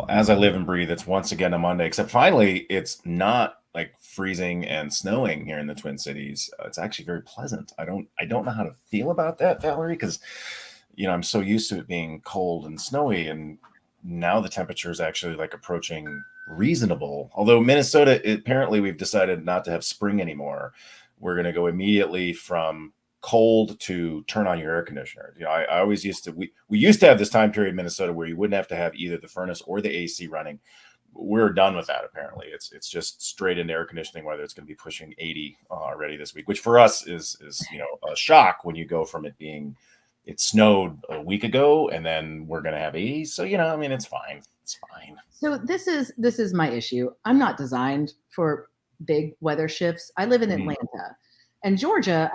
Well, as I live and breathe, it's once again a Monday, except finally it's not like freezing and snowing here in the Twin Cities. It's actually very pleasant. I don't know how to feel about that, Valerie, because I'm so used to it being cold and snowy, and now the temperature is actually like approaching reasonable. Although Minnesota, apparently we've decided not to have spring anymore. We're going to go immediately from cold to turn on your air conditioner. I always used to, we used to have this time period in Minnesota where you wouldn't have to have either the furnace or the AC running. We're done with that. Apparently it's just straight into air conditioning, whether it's going to be pushing 80 already this week, which for us is a shock when you go from it snowed a week ago and then we're going to have 80. So, it's fine. It's fine. So this is my issue. I'm not designed for big weather shifts. I live in Atlanta. And Georgia,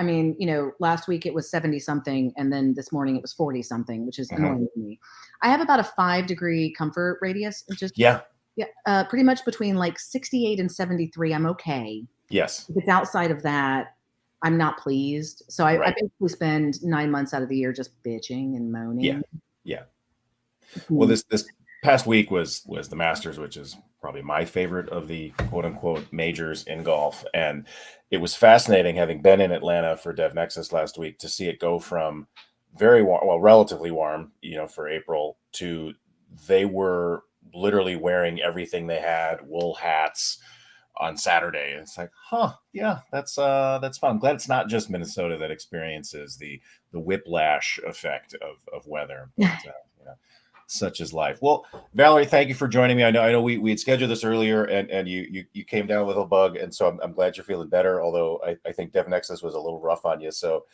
last week it was 70 something, and then this morning it was 40 something, which is annoying to me. I have about a 5-degree comfort radius. Pretty much between like 68 and 73. I'm okay. Yes. If it's outside of that, I'm not pleased. So I basically spend 9 months out of the year just bitching and moaning. Yeah. Well, this past week was the Masters, which is probably my favorite of the quote unquote majors in golf. And it was fascinating, having been in Atlanta for DevNexus last week, to see it go from very warm, well, relatively warm, for April, to they were literally wearing everything they had, wool hats on Saturday. And it's like, yeah, that's fun. I'm glad it's not just Minnesota that experiences the whiplash effect of weather. But, such is life. Well, Valarie, thank you for joining me. I know we had scheduled this earlier, and you came down with a bug, and so I'm glad you're feeling better. Although I think DevNexus was a little rough on you. So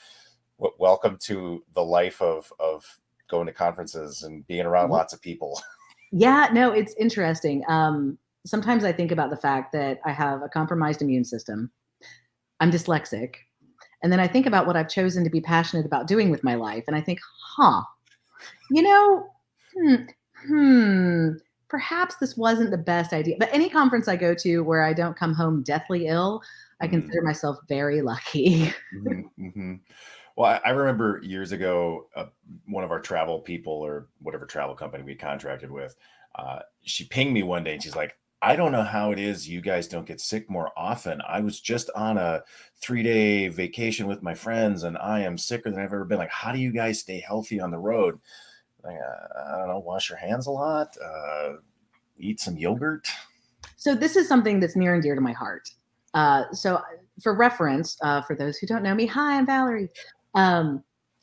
welcome to the life of going to conferences and being around lots of people. Yeah, no, it's interesting. Sometimes I think about the fact that I have a compromised immune system. I'm dyslexic. And then I think about what I've chosen to be passionate about doing with my life. And I think, perhaps this wasn't the best idea. But any conference I go to where I don't come home deathly ill, I consider myself very lucky. Well, I remember years ago, one of our travel people, or whatever travel company we contracted with, she pinged me one day and she's like, I don't know how it is you guys don't get sick more often. I was just on a 3-day vacation with my friends and I am sicker than I've ever been. Like, how do you guys stay healthy on the road? Like, I don't know, wash your hands a lot, eat some yogurt. So this is something that's near and dear to my heart. So for reference, for those who don't know me, hi, I'm Valarie.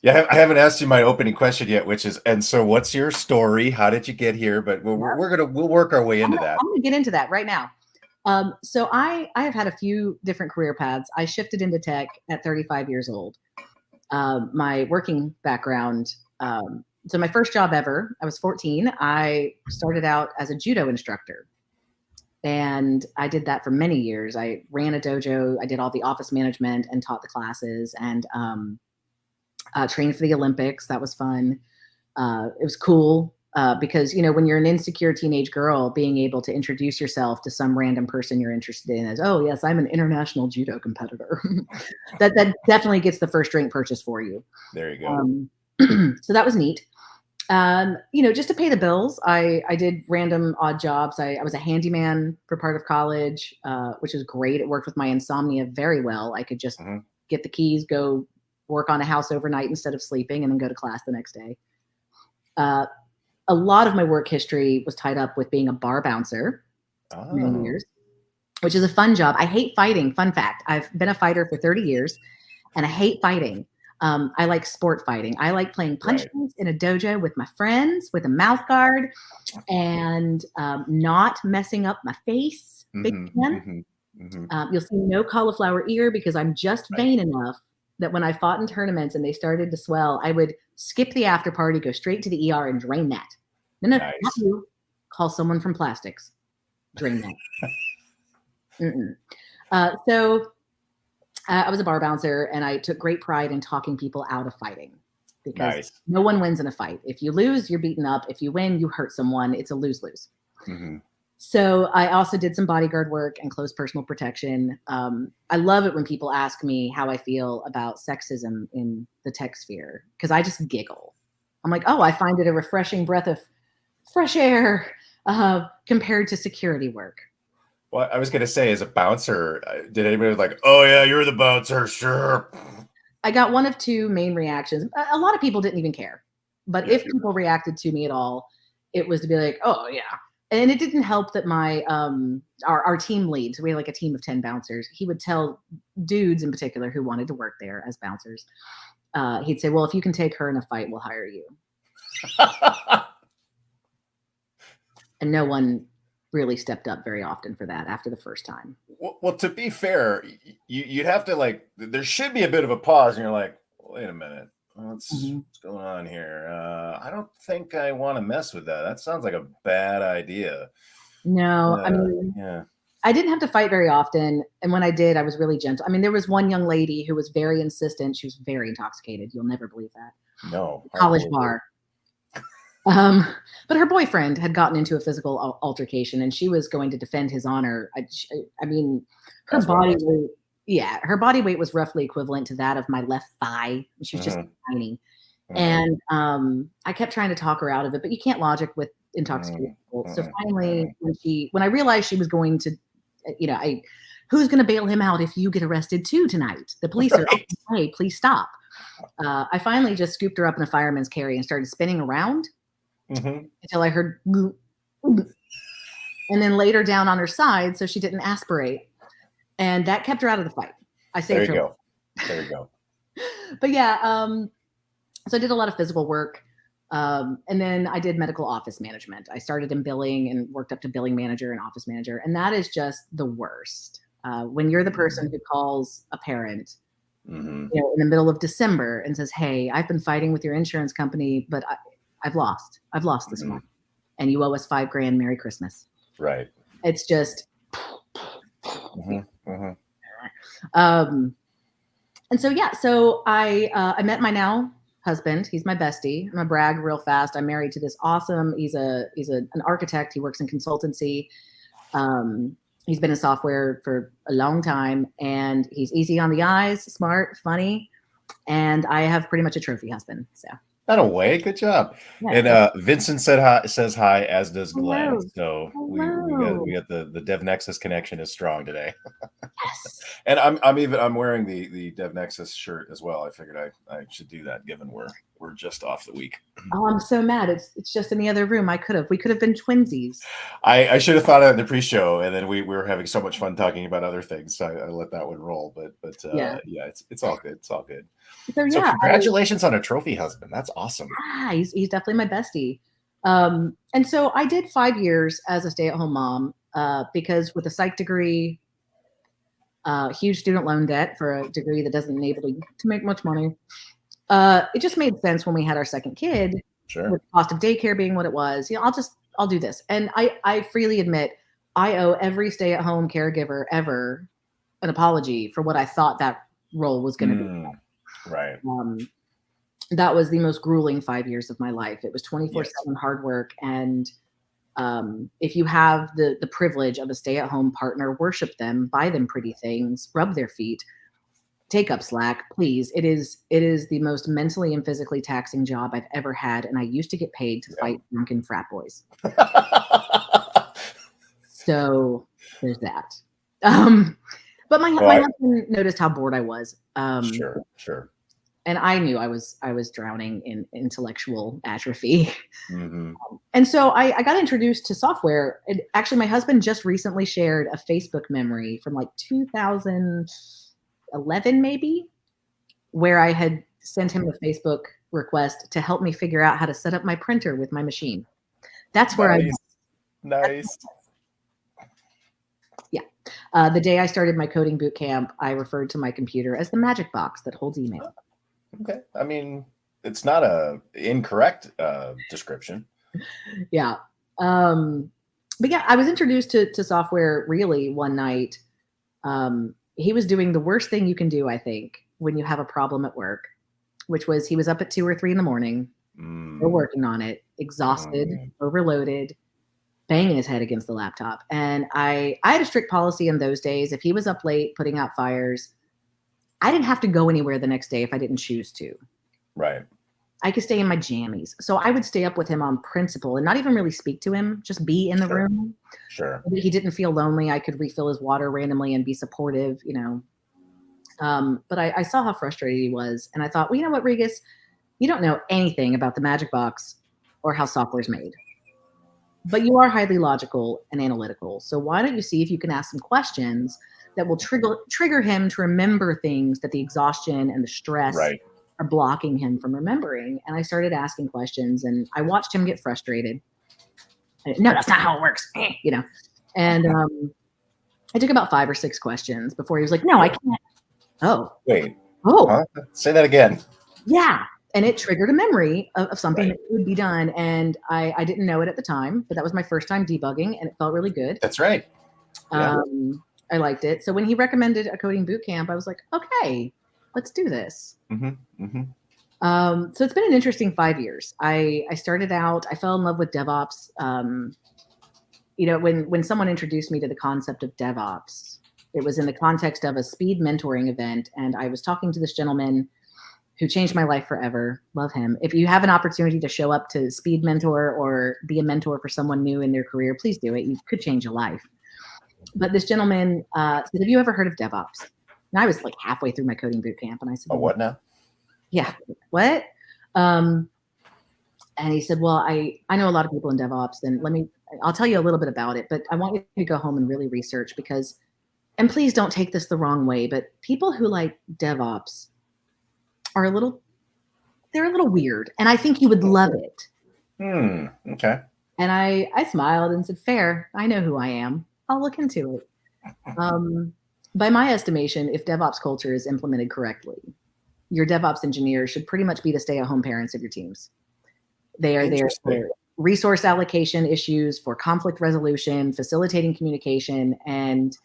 Yeah, I haven't asked you my opening question yet, which is, and so what's your story? How did you get here? But we'll work our way into that. I'm gonna get into that right now. So I have had a few different career paths. I shifted into tech at 35 years old. My working background, so my first job ever, I was 14. I started out as a judo instructor. And I did that for many years. I ran a dojo. I did all the office management and taught the classes, and trained for the Olympics. That was fun. It was cool because, when you're an insecure teenage girl, being able to introduce yourself to some random person you're interested in as, oh, yes, I'm an international judo competitor. that definitely gets the first drink purchase for you. There you go. So that was neat. Just to pay the bills, I did random odd jobs. I was a handyman for part of college, which was great. It worked with my insomnia very well. I could just get the keys, go work on a house overnight instead of sleeping, and then go to class the next day. A lot of my work history was tied up with being a bar bouncer for many years, which is a fun job. I hate fighting. Fun fact, I've been a fighter for 30 years, and I hate fighting. I like sport fighting. I like playing punch games in a dojo with my friends with a mouth guard and not messing up my face. Big fan. You'll see no cauliflower ear because I'm just vain enough that when I fought in tournaments and they started to swell, I would skip the after party, go straight to the ER and drain that. No, not you. Call someone from plastics. Drain that. So I was a bar bouncer, and I took great pride in talking people out of fighting, because no one wins in a fight. If you lose, you're beaten up. If you win, you hurt someone. It's a lose-lose. So I also did some bodyguard work and close personal protection. I love it when people ask me how I feel about sexism in the tech sphere, because I just giggle. I'm like, oh, I find it a refreshing breath of fresh air. compared to security work. Well, I was going to say, as a bouncer, did anybody was like, oh, yeah, you're the bouncer, sure. I got one of two main reactions. A lot of people didn't even care. But if people reacted to me at all, it was to be like, oh, yeah. And it didn't help that my our team lead, so we had like a team of 10 bouncers, he would tell dudes in particular who wanted to work there as bouncers, he'd say, well, if you can take her in a fight, we'll hire you. And no one really stepped up very often for that after the first time. Well, to be fair, you'd have to like, there should be a bit of a pause, and you're like, wait a minute, what's going on here? I don't think I want to mess with that. That sounds like a bad idea. No, I mean, I didn't have to fight very often, and when I did, I was really gentle. I mean, there was one young lady who was very insistent. She was very intoxicated. You'll never believe that. No. College bar. But her boyfriend had gotten into a physical altercation, and she was going to defend his honor. I mean, her body weight, her body weight was roughly equivalent to that of my left thigh. She was just tiny. And I kept trying to talk her out of it, but you can't logic with intoxicated people. So finally, when I realized she was going to, who's going to bail him out if you get arrested too tonight? The police are, hey, please stop. I finally just scooped her up in a fireman's carry and started spinning around until I heard, and then laid her down on her side so she didn't aspirate. And that kept her out of the fight. I saved her. There you go. But yeah, so I did a lot of physical work. And then I did medical office management. I started in billing and worked up to billing manager and office manager. And that is just the worst. When you're the person who calls a parent in the middle of December and says, hey, I've been fighting with your insurance company, but I've lost this month. And you owe us $5,000. Merry Christmas. Right. It's just. And so I met my now husband. He's my bestie. I'm gonna brag real fast. I'm married to this awesome. He's an architect. He works in consultancy. He's been in software for a long time, and he's easy on the eyes, smart, funny, and I have pretty much a trophy husband. So. Not a way. Good job. Yeah. And Vincent says hi, as does Glenn. Hello. So we got the DevNexus connection is strong today. Yes. And I'm wearing the DevNexus shirt as well. I figured I should do that given we're just off the week. Oh, I'm so mad. It's just in the other room. We could have been twinsies. I should have thought of it in the pre-show, and then we were having so much fun talking about other things. So I let that one roll. But it's all good. It's all good. So congratulations on a trophy husband. That's awesome. Yeah, he's definitely my bestie. And so I did 5 years as a stay-at-home mom because with a psych degree, huge student loan debt for a degree that doesn't enable you to make much money. It just made sense when we had our second kid, with the cost of daycare being what it was. I'll do this. And I freely admit I owe every stay-at-home caregiver ever an apology for what I thought that role was going to be. Right. That was the most grueling 5 years of my life. It was 24/7 hard work. And if you have the privilege of a stay-at-home partner, worship them, buy them pretty things, rub their feet, take up slack, please. It is the most mentally and physically taxing job I've ever had. And I used to get paid to fight drunken frat boys. So there's that. But my husband noticed how bored I was. Sure. And I knew I was drowning in intellectual atrophy. And so I got introduced to software. And actually, my husband just recently shared a Facebook memory from like 2011, maybe, where I had sent him a Facebook request to help me figure out how to set up my printer with my machine. That's where Nice. The day I started my coding bootcamp, I referred to my computer as the magic box that holds email. Okay. I mean, it's not a incorrect description. Yeah. But yeah, I was introduced to software really one night. He was doing the worst thing you can do, I think, when you have a problem at work, which was he was up at 2 or 3 in the morning. We're working on it, exhausted, overloaded, banging his head against the laptop. And I had a strict policy in those days. If he was up late putting out fires, I didn't have to go anywhere the next day if I didn't choose to. Right. I could stay in my jammies. So I would stay up with him on principle and not even really speak to him, just be in the room. Sure. He didn't feel lonely. I could refill his water randomly and be supportive, But I saw how frustrated he was. And I thought, well, you know what, Regas? You don't know anything about the magic box or how software is made. But you are highly logical and analytical. So why don't you see if you can ask some questions that will trigger him to remember things that the exhaustion and the stress are blocking him from remembering. And I started asking questions, and I watched him get frustrated. No, that's not how it works. And I took about 5 or 6 questions before he was like, no, I can't. Oh. Wait. Oh. Huh? Say that again. Yeah. And it triggered a memory of something that would be done. And I didn't know it at the time, but that was my first time debugging, and it felt really good. That's right. Yeah. I liked it. So when he recommended a coding boot camp, I was like, okay, let's do this. So it's been an interesting 5 years. I started out, I fell in love with DevOps. When someone introduced me to the concept of DevOps, it was in the context of a speed mentoring event. And I was talking to this gentleman who changed my life forever. Love him. If you have an opportunity to show up to speed mentor or be a mentor for someone new in their career, please do it. You could change a life. But this gentleman said, have you ever heard of DevOps? And I was like halfway through my coding boot camp. And I said, what now? Yeah, what? And he said, well, I know a lot of people in DevOps, and I'll tell you a little bit about it, but I want you to go home and really research and please don't take this the wrong way, but people who like DevOps are a little weird, and I think you would love it. Okay. And I smiled and said, fair, I know who I am. I'll look into it. By my estimation, if DevOps culture is implemented correctly, your DevOps engineers should pretty much be the stay-at-home parents of your teams. They are there for resource allocation issues, for conflict resolution, facilitating communication, and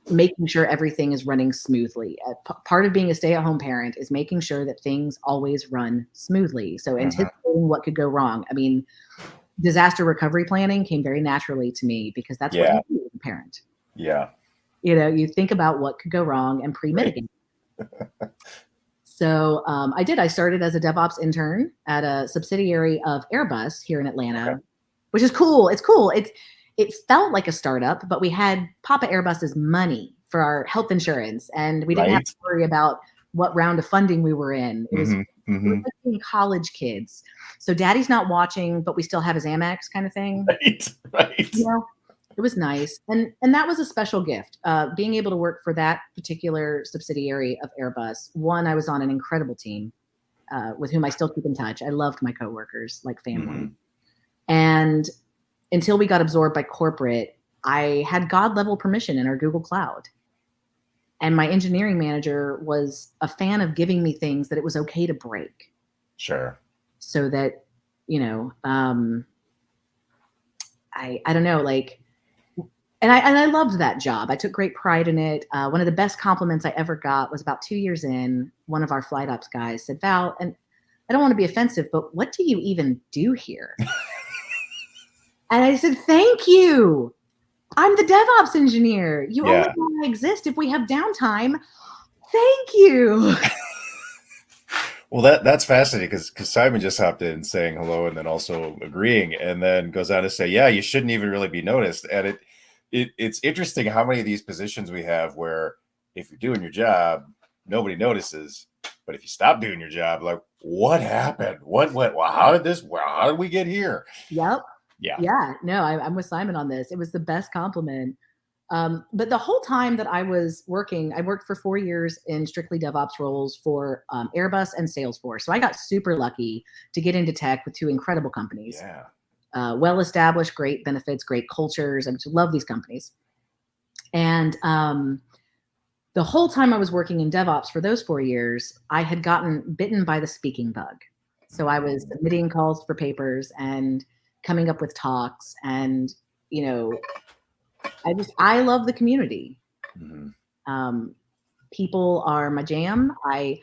making sure everything is running smoothly. Part of being a stay-at-home parent is making sure that things always run smoothly. So anticipating what could go wrong. I mean, disaster recovery planning came very naturally to me because that's what you do as a parent. Yeah. You think about what could go wrong and pre-mitigate. So I did. I started as a DevOps intern at a subsidiary of Airbus here in Atlanta, which is cool. It's cool. It felt like a startup, but we had Papa Airbus's money for our health insurance, and we didn't have to worry about what round of funding we were in. It was, it was like being college kids. So daddy's not watching, but we still have his Amex kind of thing. Right. It was nice. And that was a special gift, being able to work for that particular subsidiary of Airbus. One, I was on an incredible team with whom I still keep in touch. I loved my coworkers like family. And until we got absorbed by corporate, I had God level permission in our Google Cloud. And my engineering manager was a fan of giving me things that it was okay to break. Sure. So that, I don't know, like, and I loved that job. I took great pride in it. One of the best compliments I ever got was about 2 years in, one of our flight ops guys said, Val, and I don't want to be offensive, but what do you even do here? And I said, thank you. I'm the DevOps engineer. You only want to exist if we have downtime. Thank you. Well, that's fascinating because Simon just hopped in saying hello and then also agreeing, and then goes on to say, yeah, you shouldn't even really be noticed. And it's interesting how many of these positions we have where if you're doing your job, nobody notices. But if you stop doing your job, like, what happened? How did we get here? Yep. Yeah. No, I'm with Simon on this. It was the best compliment. But the whole time that I was working, I worked for 4 years in strictly DevOps roles for Airbus and Salesforce. So I got super lucky to get into tech with 2 incredible companies. Yeah. Well-established, great benefits, great cultures. I just love these companies. And the whole time I was working in DevOps for those 4 years, I had gotten bitten by the speaking bug. So I was submitting calls for papers and coming up with talks, and I love the community. People are my jam. I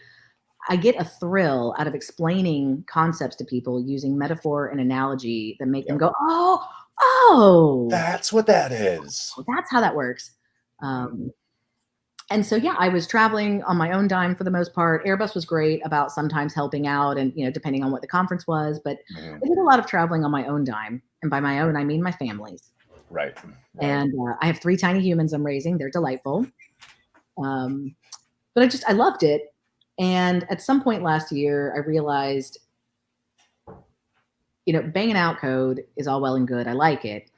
get a thrill out of explaining concepts to people using metaphor and analogy that make them go, oh, that's what that is. That's how that works. And so, yeah, I was traveling on my own dime for the most part. Airbus was great about sometimes helping out and, depending on what the conference was, but I did a lot of traveling on my own dime. And by my own, I mean my family's. Right. And I have 3 tiny humans I'm raising. They're delightful. But I loved it. And at some point last year, I realized, banging out code is all well and good. I like it.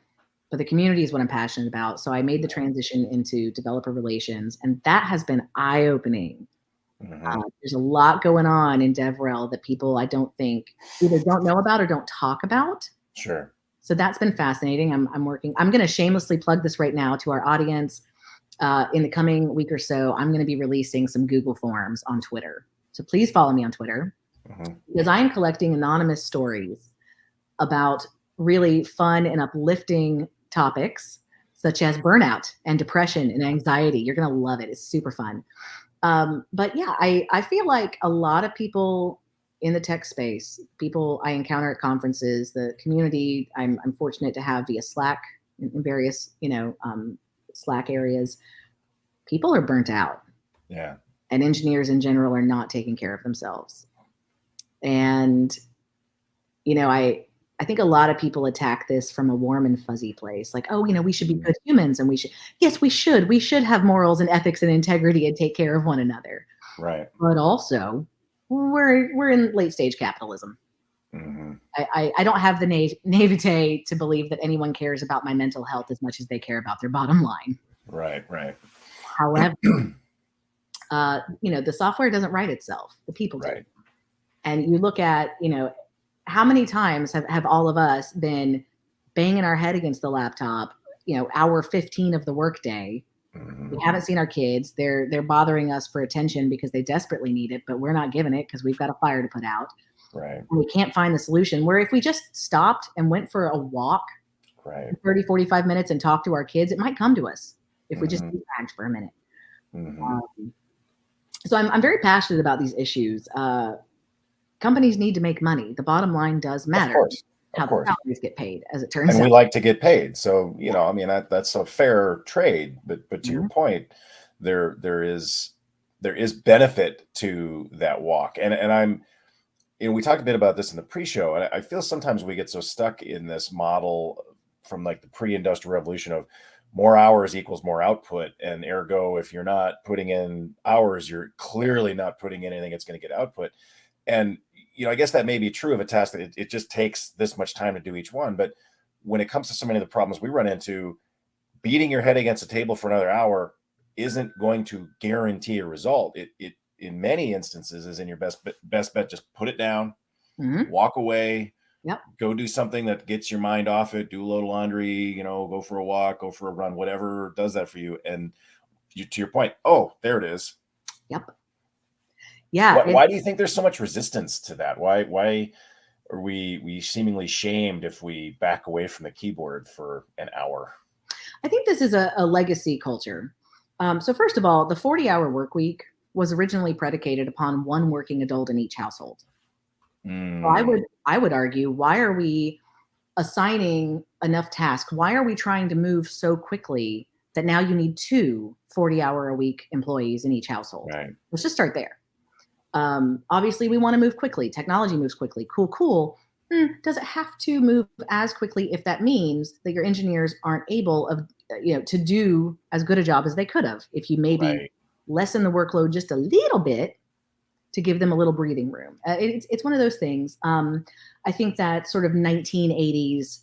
But the community is what I'm passionate about. So I made the transition into developer relations, and that has been eye-opening. There's a lot going on in DevRel that people I don't think either don't know about or don't talk about. Sure. So that's been fascinating. I'm going to shamelessly plug this right now to our audience. In the coming week or so, I'm going to be releasing some Google Forms on Twitter. So please follow me on Twitter because I am collecting anonymous stories about really fun and uplifting topics such as burnout and depression and anxiety. You're going to love it. It's super fun. But yeah, I feel like a lot of people in the tech space, people I encounter at conferences, the community I'm fortunate to have via Slack in various, Slack areas, people are burnt out. Yeah. And engineers in general are not taking care of themselves. And, I think a lot of people attack this from a warm and fuzzy place. Like, oh, we should be good humans and yes, we should. We should have morals and ethics and integrity and take care of one another. Right. But also, we're in late stage capitalism. I don't have the naivete to believe that anyone cares about my mental health as much as they care about their bottom line. Right. However, the software doesn't write itself. The people do. Right. And you look at, how many times have all of us been banging our head against the laptop, hour 15 of the workday. We haven't seen our kids. They're bothering us for attention because they desperately need it, but we're not giving it because we've got a fire to put out. Right. And we can't find the solution. Where if we just stopped and went for a walk, 30, 45 minutes and talked to our kids, it might come to us if we just detach for a minute. So I'm very passionate about these issues. Companies need to make money. The bottom line does matter. How the salaries get paid, as it turns out. And we like to get paid. So, that's a fair trade. But to your point, there is benefit to that walk. And we talked a bit about this in the pre-show. And I feel sometimes we get so stuck in this model from like the pre-industrial revolution of more hours equals more output. And ergo, if you're not putting in hours, you're clearly not putting in anything that's going to get output. And, I guess that may be true of a task that it just takes this much time to do each one. But when it comes to so many of the problems we run into, beating your head against a table for another hour isn't going to guarantee a result. It in many instances is in your best bet. Just put it down, walk away, go do something that gets your mind off it, do a load of laundry, go for a walk, go for a run, whatever does that for you. And to your point, oh, there it is. Yep. Yeah. Why do you think there's so much resistance to that? Why are we seemingly shamed if we back away from the keyboard for an hour? I think this is a legacy culture. So first of all, the 40-hour work week was originally predicated upon one working adult in each household. So I would argue, why are we assigning enough tasks? Why are we trying to move so quickly that now you need 2 40-hour-a-week employees in each household? Right. Let's just start there. Obviously, we want to move quickly. Technology moves quickly. Cool. Does it have to move as quickly if that means that your engineers aren't able to do as good a job as they could have? If you maybe lessen the workload just a little bit to give them a little breathing room. It's one of those things. I think that sort of 1980s,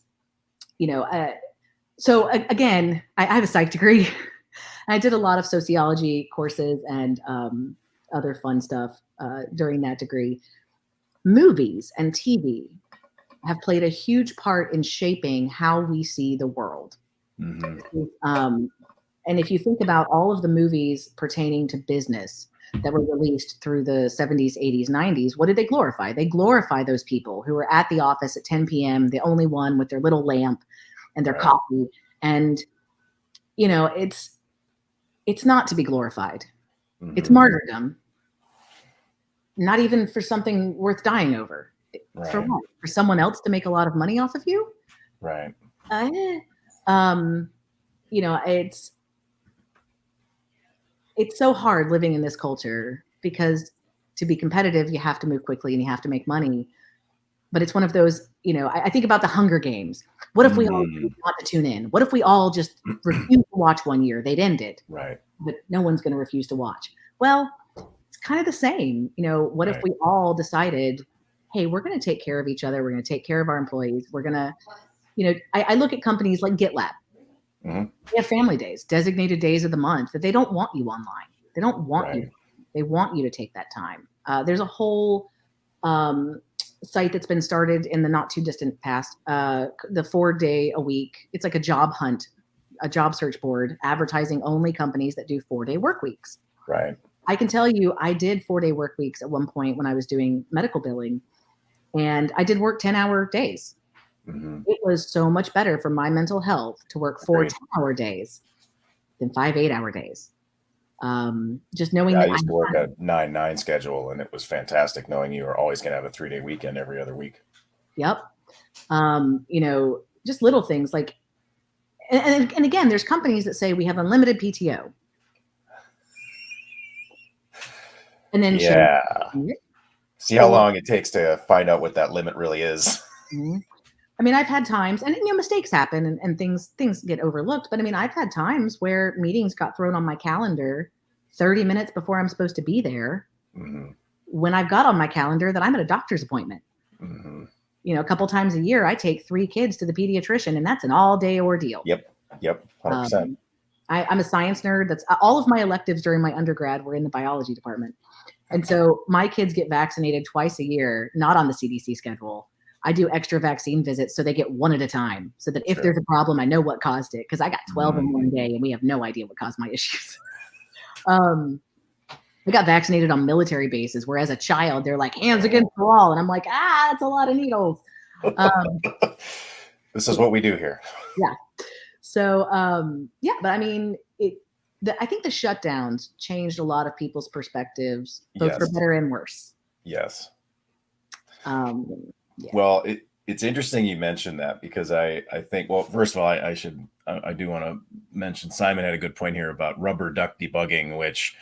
so again, I have a psych degree. I did a lot of sociology courses and other fun stuff during that degree. Movies and TV have played a huge part in shaping how we see the world. And if you think about all of the movies pertaining to business that were released through the 70s, 80s, 90s, what did they glorify? They glorify those people who were at the office at 10 p.m., the only one with their little lamp and their coffee. And, it's not to be glorified. It's martyrdom. Not even for something worth dying over. For what? For someone else to make a lot of money off of you? Right. it's so hard living in this culture because to be competitive, you have to move quickly and you have to make money. But it's one of those, I think about the Hunger Games. What if we all want to tune in? What if we all just refuse to watch 1 year? They'd end it. Right. But no one's going to refuse to watch. Well, it's kind of the same. What if we all decided, hey, we're going to take care of each other. We're going to take care of our employees. We're going to, I look at companies like GitLab. Mm-hmm. They have family days, designated days of the month that they don't want you online. They don't want you. They want you to take that time. There's a whole site that's been started in the not too distant past, the 4 day a week. It's like a job hunt, a job search board, advertising only companies that do 4 day work weeks. Right. I can tell you, I did 4 day work weeks at one point when I was doing medical billing, and I did work 10-hour days. Mm-hmm. It was so much better for my mental health to work 4 10-hour days than 5 8-hour days. Just knowing that I used to work a 9/9 schedule, and it was fantastic knowing you were always going to have a 3 day weekend every other week. Yep. Just little things like, and again, there's companies that say we have unlimited PTO. And then see how long it takes to find out what that limit really is. I mean, I've had times, and mistakes happen, and things get overlooked. But I mean, I've had times where meetings got thrown on my calendar 30 minutes before I'm supposed to be there. Mm-hmm. When I've got on my calendar that I'm at a doctor's appointment. Mm-hmm. A couple times a year, I take 3 kids to the pediatrician, and that's an all-day ordeal. Yep, 100%. I'm a science nerd. That's all of my electives during my undergrad were in the biology department. And so my kids get vaccinated twice a year, not on the CDC schedule. I do extra vaccine visits so they get one at a time, so that if there's a problem, I know what caused it, because I got 12 in one day and we have no idea what caused my issues. I got vaccinated on military bases, where as a child, they're like, hands against the wall. And I'm like, that's a lot of needles. This is what we do here. Yeah. So, but I mean, I think the shutdowns changed a lot of people's perspectives, both for better and worse. Yes. Well, it's interesting you mentioned that, because I think, well, first of all, I do want to mention Simon had a good point here about rubber duck debugging, which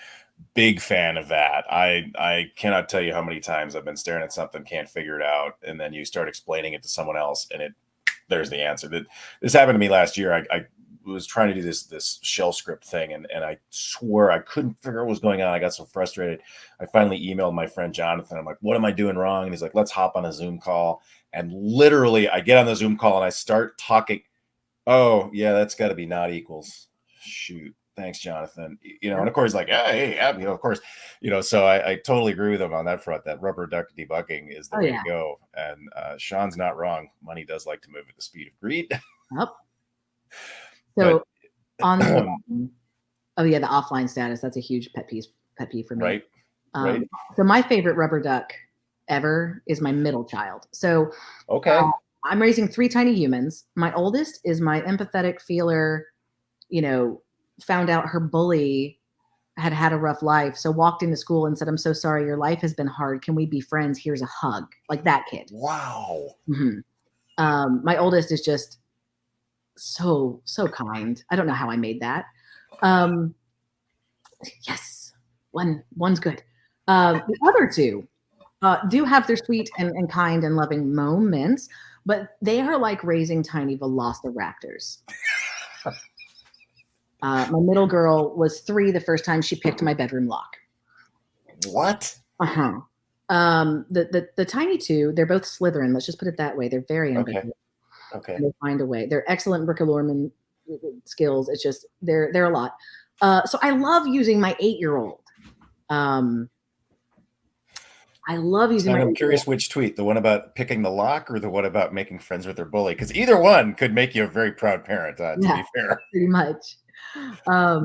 big fan of that. I cannot tell you how many times I've been staring at something, can't figure it out, and then you start explaining it to someone else, and there's the answer. This happened to me last year. I was trying to do this shell script thing, and I swore I couldn't figure out what was going on. I got so frustrated. I finally emailed my friend Jonathan. I'm like, what am I doing wrong? And he's like, let's hop on a Zoom call. And literally I get on the Zoom call and I start talking. Oh yeah, that's got to be not equals. Shoot. Thanks, Jonathan. And of course, like, hey, of course, so I totally agree with him on that front. That rubber duck debugging is the way to go. And Sean's not wrong. Money does like to move at the speed of greed. Yep. So on the offline status, that's a huge pet peeve for me. Right. So my favorite rubber duck ever is my middle child. So I'm raising 3 tiny humans. My oldest is my empathetic feeler, found out her bully had a rough life. So walked into school and said, I'm so sorry, your life has been hard. Can we be friends? Here's a hug. Like that kid. Wow. Mm-hmm. My oldest is just so kind. I don't know how I made that. Yes, one's good. The other 2 do have their sweet and kind and loving moments, but they are like raising tiny velociraptors. My middle girl was 3 the first time she picked my bedroom lock. What? The tiny 2, they're both Slytherin. Let's just put it that way. They're very ambitious. Okay. They find a way. They're excellent Brick-a-Lorman skills. It's just they're a lot. So I love using my 8-year-old. I love using. I'm curious which tweet, the one about picking the lock or the one about making friends with their bully, because either one could make you a very proud parent. To be fair, pretty much. My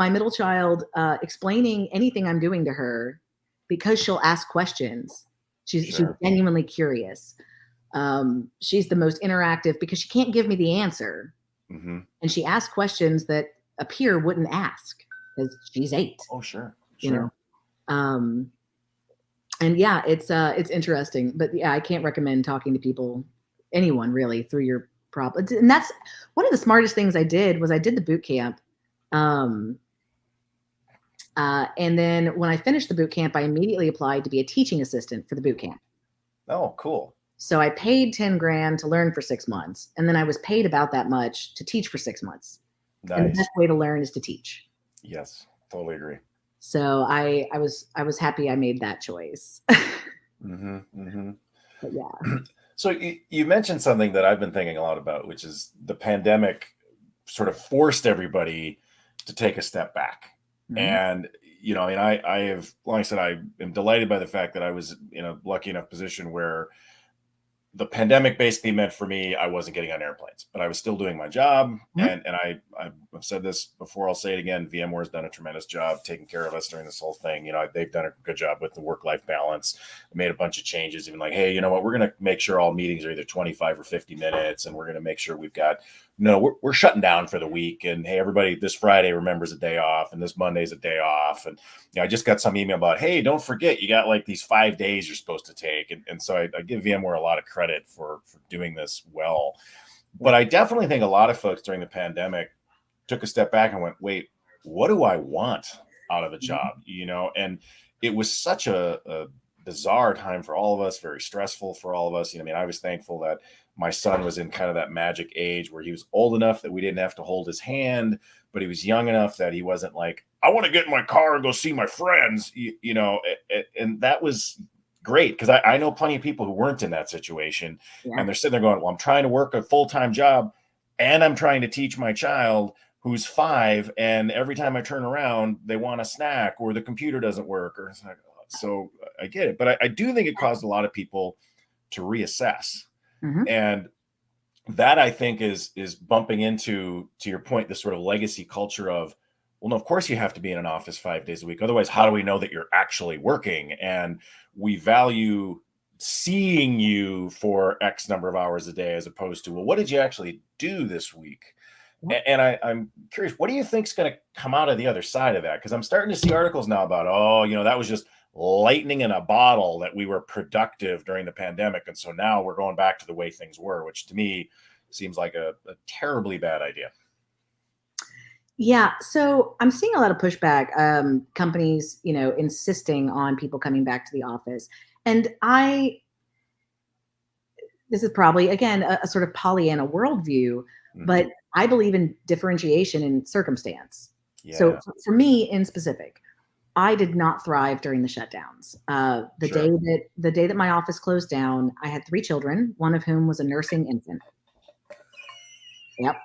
middle child, explaining anything I'm doing to her, because she'll ask questions. She's genuinely curious. She's the most interactive because she can't give me the answer, and she asks questions that a peer wouldn't ask because she's 8. Oh, sure. And it's interesting, but I can't recommend talking to anyone really through your problems. And that's one of the smartest things I did the boot camp. And then when I finished the boot camp, I immediately applied to be a teaching assistant for the boot camp. Oh, cool. So I paid 10 grand to learn for 6 months. And then I was paid about that much to teach for 6 months. And the Nice. best way to learn is to teach. Yes, totally agree. So I was happy I made that choice. Mm-hmm, mm-hmm. But yeah. So you mentioned something that I've been thinking a lot about, which is the pandemic sort of forced everybody to take a step back. Mhm. And, I mean, I have, like I said, I am delighted by the fact that I was in a lucky enough position where the pandemic basically meant for me, I wasn't getting on airplanes, but I was still doing my job. Mhm. And I've said this before, I'll say it again. VMware's done a tremendous job taking care of us during this whole thing. They've done a good job with the work-life balance. Made a bunch of changes, even like, hey, you know what, we're going to make sure all meetings are either 25 or 50 minutes. And we're going to make sure we've got, we're shutting down for the week. And hey, everybody, this Friday remembers a day off, and this Monday's a day off. And I just got some email about, hey, don't forget, you got like these 5 days you're supposed to take. And so I give VMware a lot of credit for doing this well. But I definitely think a lot of folks during the pandemic took a step back and went, wait, what do I want out of a job? And it was such a bizarre time for all of us, very stressful for all of us. I mean, I was thankful that my son was in kind of that magic age where he was old enough that we didn't have to hold his hand, but he was young enough that he wasn't like, I want to get in my car and go see my friends, and that was great, because I know plenty of people who weren't in that situation. Yeah. And they're sitting there going, well, I'm trying to work a full-time job and I'm trying to teach my child who's 5, and every time I turn around, they want a snack or the computer doesn't work. So I get it. But I do think it caused a lot of people to reassess. Mm-hmm. And that, I think, is bumping into, to your point, this sort of legacy culture of, well, no, of course you have to be in an office 5 days a week. Otherwise, how do we know that you're actually working? And we value seeing you for X number of hours a day, as opposed to, well, what did you actually do this week? And I'm curious, what do you think is going to come out of the other side of that? Because I'm starting to see articles now about, that was just lightning in a bottle, that we were productive during the pandemic. And so now we're going back to the way things were, which to me seems like a terribly bad idea. Yeah. So I'm seeing a lot of pushback, companies, insisting on people coming back to the office. And this is probably, again, a sort of Pollyanna worldview, but I believe in differentiation in circumstance. Yeah. So for me in specific, I did not thrive during the shutdowns. The day that my office closed down, I had 3 children, one of whom was a nursing infant. Yep.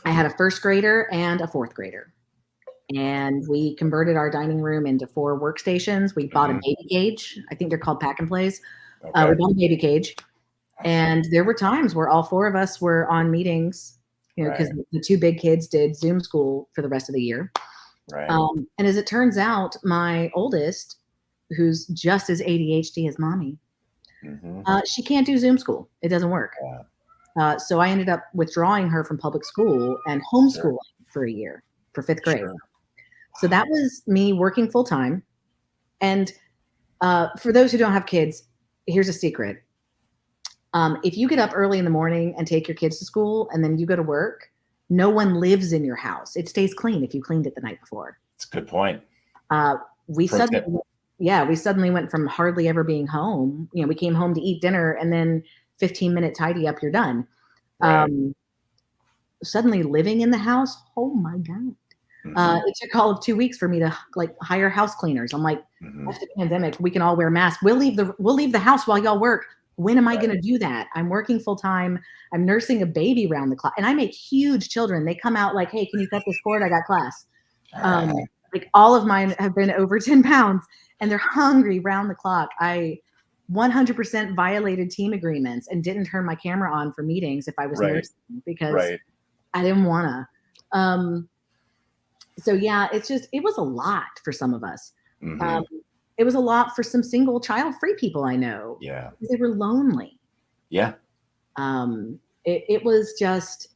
I had a 1st grader and a 4th grader. And we converted our dining room into 4 workstations. We bought a baby cage. I think they're called pack and plays. Okay. We bought a baby cage. And there were times where all 4 of us were on meetings, because the 2 big kids did Zoom school for the rest of the year. Right. And as it turns out, my oldest, who's just as ADHD as mommy, she can't do Zoom school. It doesn't work. Yeah. So I ended up withdrawing her from public school and homeschooling for a year, for 5th grade. Sure. So that was me working full time. And for those who don't have kids, here's a secret. If you get up early in the morning and take your kids to school and then you go to work, no one lives in your house. It stays clean if you cleaned it the night before. That's a good point. We suddenly went from hardly ever being home. We came home to eat dinner and then 15-minute tidy up, you're done. Right. Suddenly living in the house, oh my God. It took all of 2 weeks for me to hire house cleaners. I'm like, after the pandemic, we can all wear masks. We'll leave the house while y'all work. When am I going to do that? I'm working full time. I'm nursing a baby round the clock, and I make huge children. They come out like, hey, can you cut this cord? I got class. All of mine have been over 10 pounds and they're hungry round the clock. I 100% violated team agreements and didn't turn my camera on for meetings if I was nursing, because I didn't want to. So yeah, it was a lot for some of us. It was a lot for some single child-free people I know. Yeah. Because they were lonely. Yeah. It was just,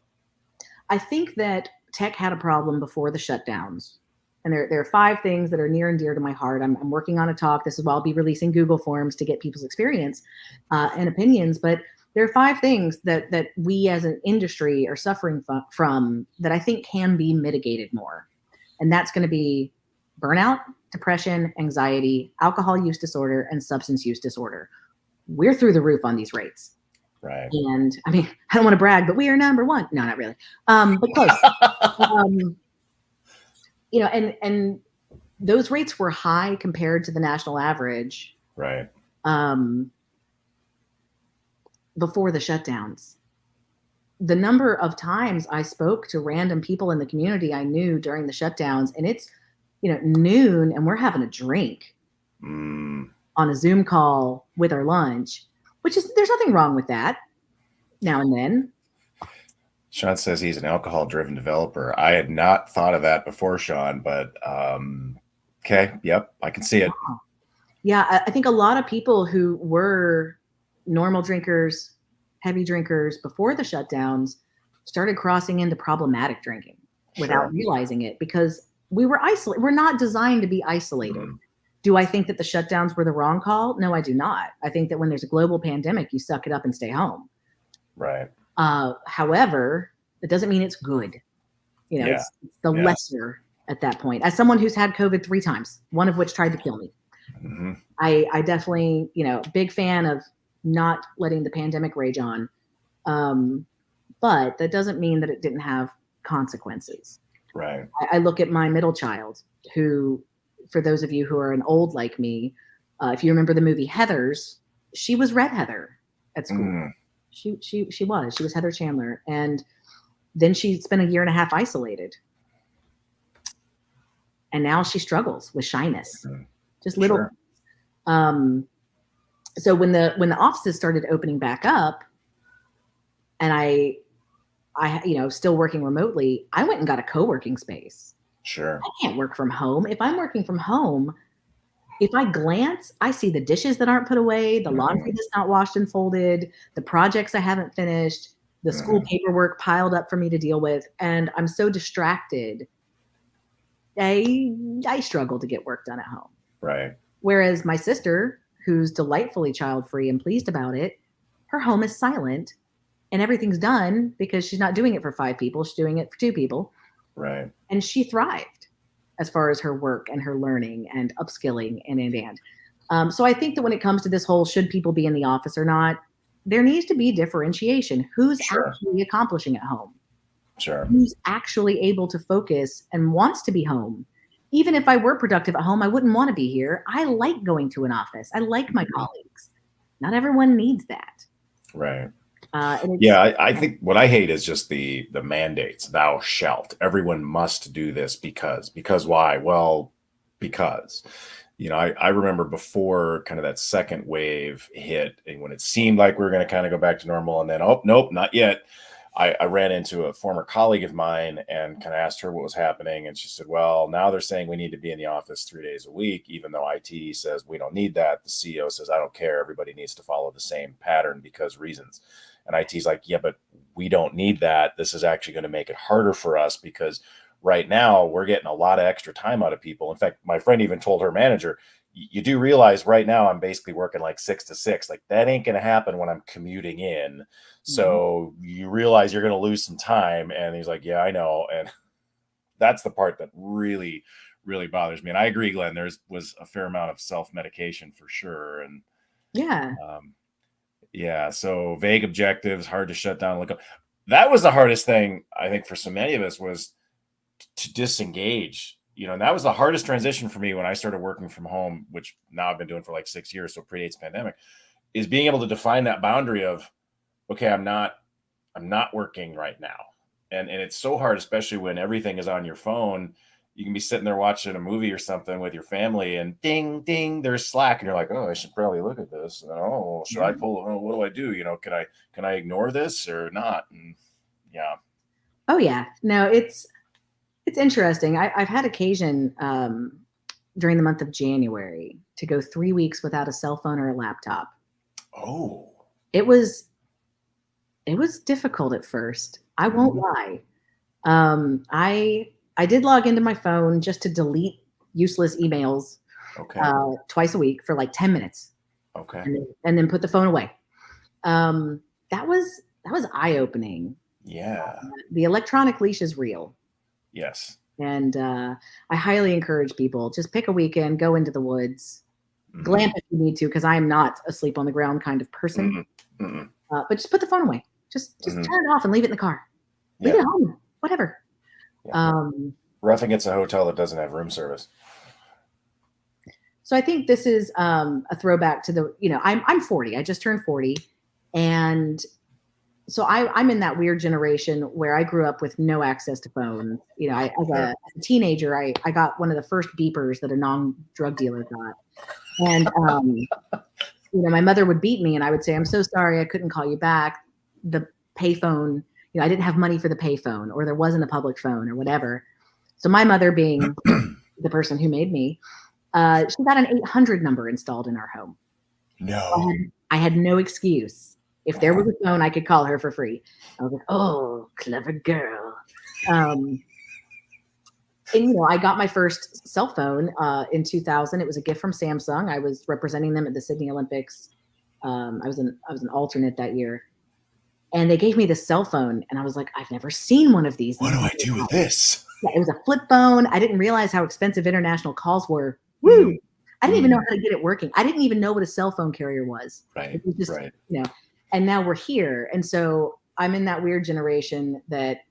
I think that tech had a problem before the shutdowns. And there are 5 things that are near and dear to my heart. I'm working on a talk. This is why I'll be releasing Google Forms to get people's experience and opinions. But there are 5 things that we as an industry are suffering from that I think can be mitigated more. And that's going to be burnout, depression, anxiety, alcohol use disorder, and substance use disorder. We're through the roof on these rates. Right. And I mean, I don't want to brag, but we are number one. No, not really. But close. You know, and those rates were high compared to the national average. Right. Before the shutdowns. The number of times I spoke to random people in the community I knew during the shutdowns, and it's, you know, noon and we're having a drink on a Zoom call with our lunch, which is, there's nothing wrong with that now and then. Sean says he's an alcohol-driven developer. I had not thought of that before, Sean, but okay, yep, I can see it. Yeah, I think a lot of people who were normal drinkers, heavy drinkers before the shutdowns started crossing into problematic drinking without realizing it, because we were isolated. We're not designed to be isolated. Do I think that the shutdowns were the wrong call? No, I do not. I think that when there's a global pandemic, you suck it up and stay home. Right. However, it doesn't mean it's good. You know, it's the lesser at that point. As someone who's had COVID 3 times, one of which tried to kill me, I definitely, you know, big fan of not letting the pandemic rage on. But that doesn't mean that it didn't have consequences. Right. I look at my middle child, who, for those of you who are an old like me, if you remember the movie Heathers, she was Red Heather at school. She was Heather Chandler. And then she spent 1.5 years isolated. And now she struggles with shyness. Just little. So when the offices started opening back up, and I, you know, still working remotely, I went and got a co-working space. Sure. I can't work from home. If I'm working from home, if I glance, I see the dishes that aren't put away, the laundry that's not washed and folded, the projects I haven't finished, the school paperwork piled up for me to deal with, and I'm so distracted. I struggle to get work done at home. Right. Whereas my sister, who's delightfully child-free and pleased about it, her home is silent and everything's done because she's not doing it for 5 people. She's doing it for 2 people. Right. And she thrived as far as her work and her learning and upskilling and. So I think that when it comes to this whole, should people be in the office or not, there needs to be differentiation. Who's actually accomplishing at home? Sure. Who's actually able to focus and wants to be home? Even if I were productive at home, I wouldn't want to be here. I like going to an office. I like my colleagues. Not everyone needs that. Right. I think what I hate is just the mandates. Thou shalt. Everyone must do this because why? Well, because, you know, I remember before kind of that second wave hit, and when it seemed like we were going to kind of go back to normal, and then, oh, nope, not yet. I ran into a former colleague of mine and kind of asked her what was happening. And she said, well, now they're saying we need to be in the office 3 days a week, even though IT says we don't need that. The CEO says, I don't care. Everybody needs to follow the same pattern because reasons. And IT's like, yeah, but we don't need that. This is actually going to make it harder for us because right now we're getting a lot of extra time out of people. In fact, my friend even told her manager, you do realize right now I'm basically working like 6 to 6. Like that ain't going to happen when I'm commuting in. So you realize you're going to lose some time. And he's like, yeah, I know. And that's the part that really, really bothers me. And I agree, Glenn, was a fair amount of self-medication for sure. And so vague objectives, hard to shut down. Look up. That was the hardest thing, I think, for so many of us, was to disengage. You know, and that was the hardest transition for me when I started working from home, which now I've been doing for like 6 years, so predates pandemic, is being able to define that boundary of, okay, I'm not working right now. And it's so hard, especially when everything is on your phone. You can be sitting there watching a movie or something with your family and ding, ding, there's Slack. And you're like, oh, I should probably look at this. Oh, should I pull? Oh, what do I do? You know, can I ignore this or not? And yeah. Oh yeah. No, it's interesting. I've had occasion during the month of January to go 3 weeks without a cell phone or a laptop. Oh. It was difficult at first. I won't lie. I did log into my phone just to delete useless emails twice a week for like 10 minutes. Okay. And then put the phone away. That was eye-opening. Yeah. The electronic leash is real. Yes. And I highly encourage people, just pick a weekend, go into the woods, glamp if you need to, because I'm not a sleep on the ground kind of person. But just put the phone away. Just turn it off and leave it in the car. Leave it at home, whatever. Yeah. Roughing it's a hotel that doesn't have room service. So I think this is a throwback to the, I'm 40. I just turned 40. And so I'm in that weird generation where I grew up with no access to phones. As a teenager, I got one of the first beepers that a non-drug dealer got. And, my mother would beat me and I would say, I'm so sorry, I couldn't call you back. The payphone, I didn't have money for the payphone, or there wasn't a public phone or whatever. So my mother, being the person who made me, she got an 800 number installed in our home. No. So I had no excuse. If there was a phone, I could call her for free. I was like, oh, clever girl. And, I got my first cell phone in 2000. It was a gift from Samsung. I was representing them at the Sydney Olympics. I was an alternate that year. And they gave me the cell phone. And I was like, I've never seen one of these. What do I do with this? Yeah, it was a flip phone. I didn't realize how expensive international calls were. Woo! I didn't even know how to get it working. I didn't even know what a cell phone carrier was. Right. It was just, and now we're here. And so I'm in that weird generation that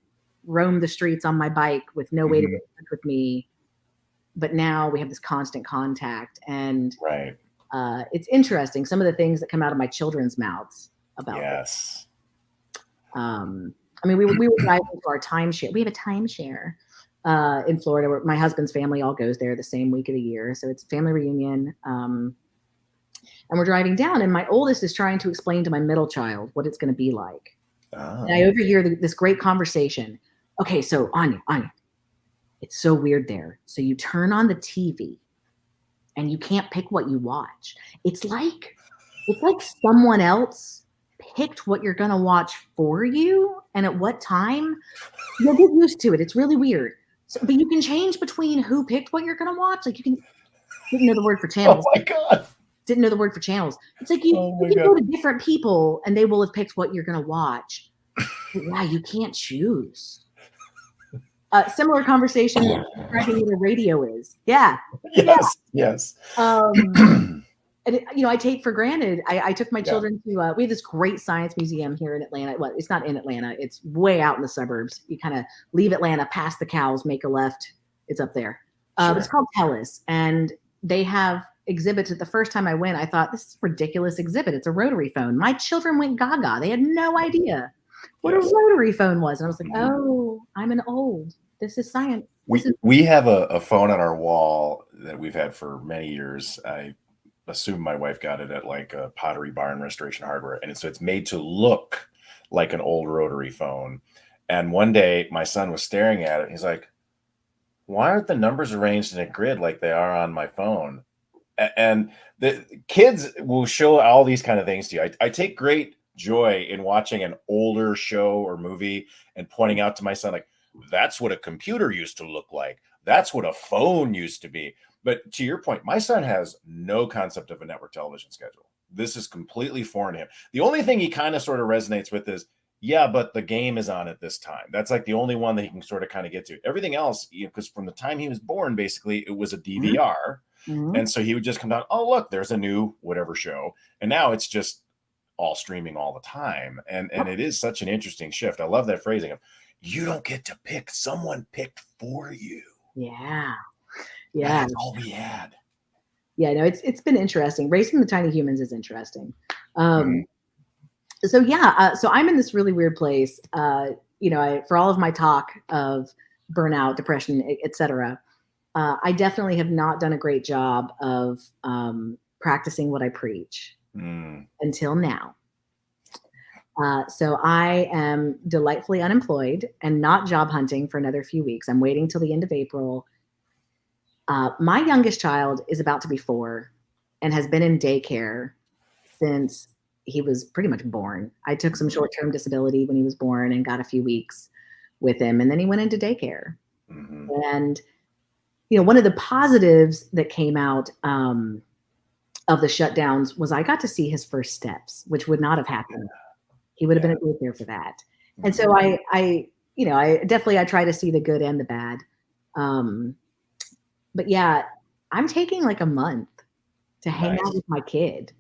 roam the streets on my bike with no way to get in touch with me. But now we have this constant contact. And it's interesting. Some of the things that come out of my children's mouths about this. We were driving to our timeshare. We have a timeshare in Florida where my husband's family all goes there the same week of the year. So it's a family reunion. And we're driving down and my oldest is trying to explain to my middle child what it's going to be like. And I overhear this great conversation. Okay, so Anya, it's so weird there. So you turn on the TV and you can't pick what you watch. It's like someone else picked what you're going to watch for you and at what time. You'll get used to it. It's really weird. So, but you can change between who picked what you're going to watch. Like didn't know the word for channels. Oh my God. Didn't know the word for channels. It's like you can go to different people and they will have picked what you're going to watch. But yeah, you can't choose. Similar conversation describing what a radio is. Yeah. Yes. And I take for granted. I took my children to. We have this great science museum here in Atlanta. Well, it's not in Atlanta. It's way out in the suburbs. You kind of leave Atlanta, past the cows, make a left. It's up there. It's called Telus, and they have exhibits. The first time I went, I thought, this is a ridiculous exhibit. It's a rotary phone. My children went gaga. They had no idea what a rotary phone was, and I was like, oh, I'm an old. This is science. We have a phone on our wall that we've had for many years. I assume my wife got it at like a Pottery Barn Restoration Hardware. And so it's made to look like an old rotary phone. And one day my son was staring at it. He's like, why aren't the numbers arranged in a grid like they are on my phone? And the kids will show all these kind of things to you. I take great joy in watching an older show or movie and pointing out to my son, like, that's what a computer used to look like. That's what a phone used to be. But to your point, my son has no concept of a network television schedule. This is completely foreign to him. The only thing he kind of sort of resonates with is, but the game is on at this time. That's like the only one that he can sort of kind of get to. Everything else, because from the time he was born, basically, it was a DVR. And so he would just come down, oh, look, there's a new whatever show. And now it's just all streaming all the time. And it is such an interesting shift. I love that phrasing of, you don't get to pick. Someone picked for you. Yeah. That's all we had. Yeah, no, it's been interesting. Raising the tiny humans is interesting. So I'm in this really weird place. For all of my talk of burnout, depression, etc., I definitely have not done a great job of practicing what I preach until now. So I am delightfully unemployed and not job hunting for another few weeks. I'm waiting till the end of April. My youngest child is about to be 4 and has been in daycare since he was pretty much born. I took some short-term disability when he was born and got a few weeks with him. And then he went into daycare. And, one of the positives that came out of the shutdowns was I got to see his first steps, which would not have happened. He would have been at daycare for that. And so I try to see the good and the bad. But yeah, I'm taking like a month to hang out Nice. with my kid.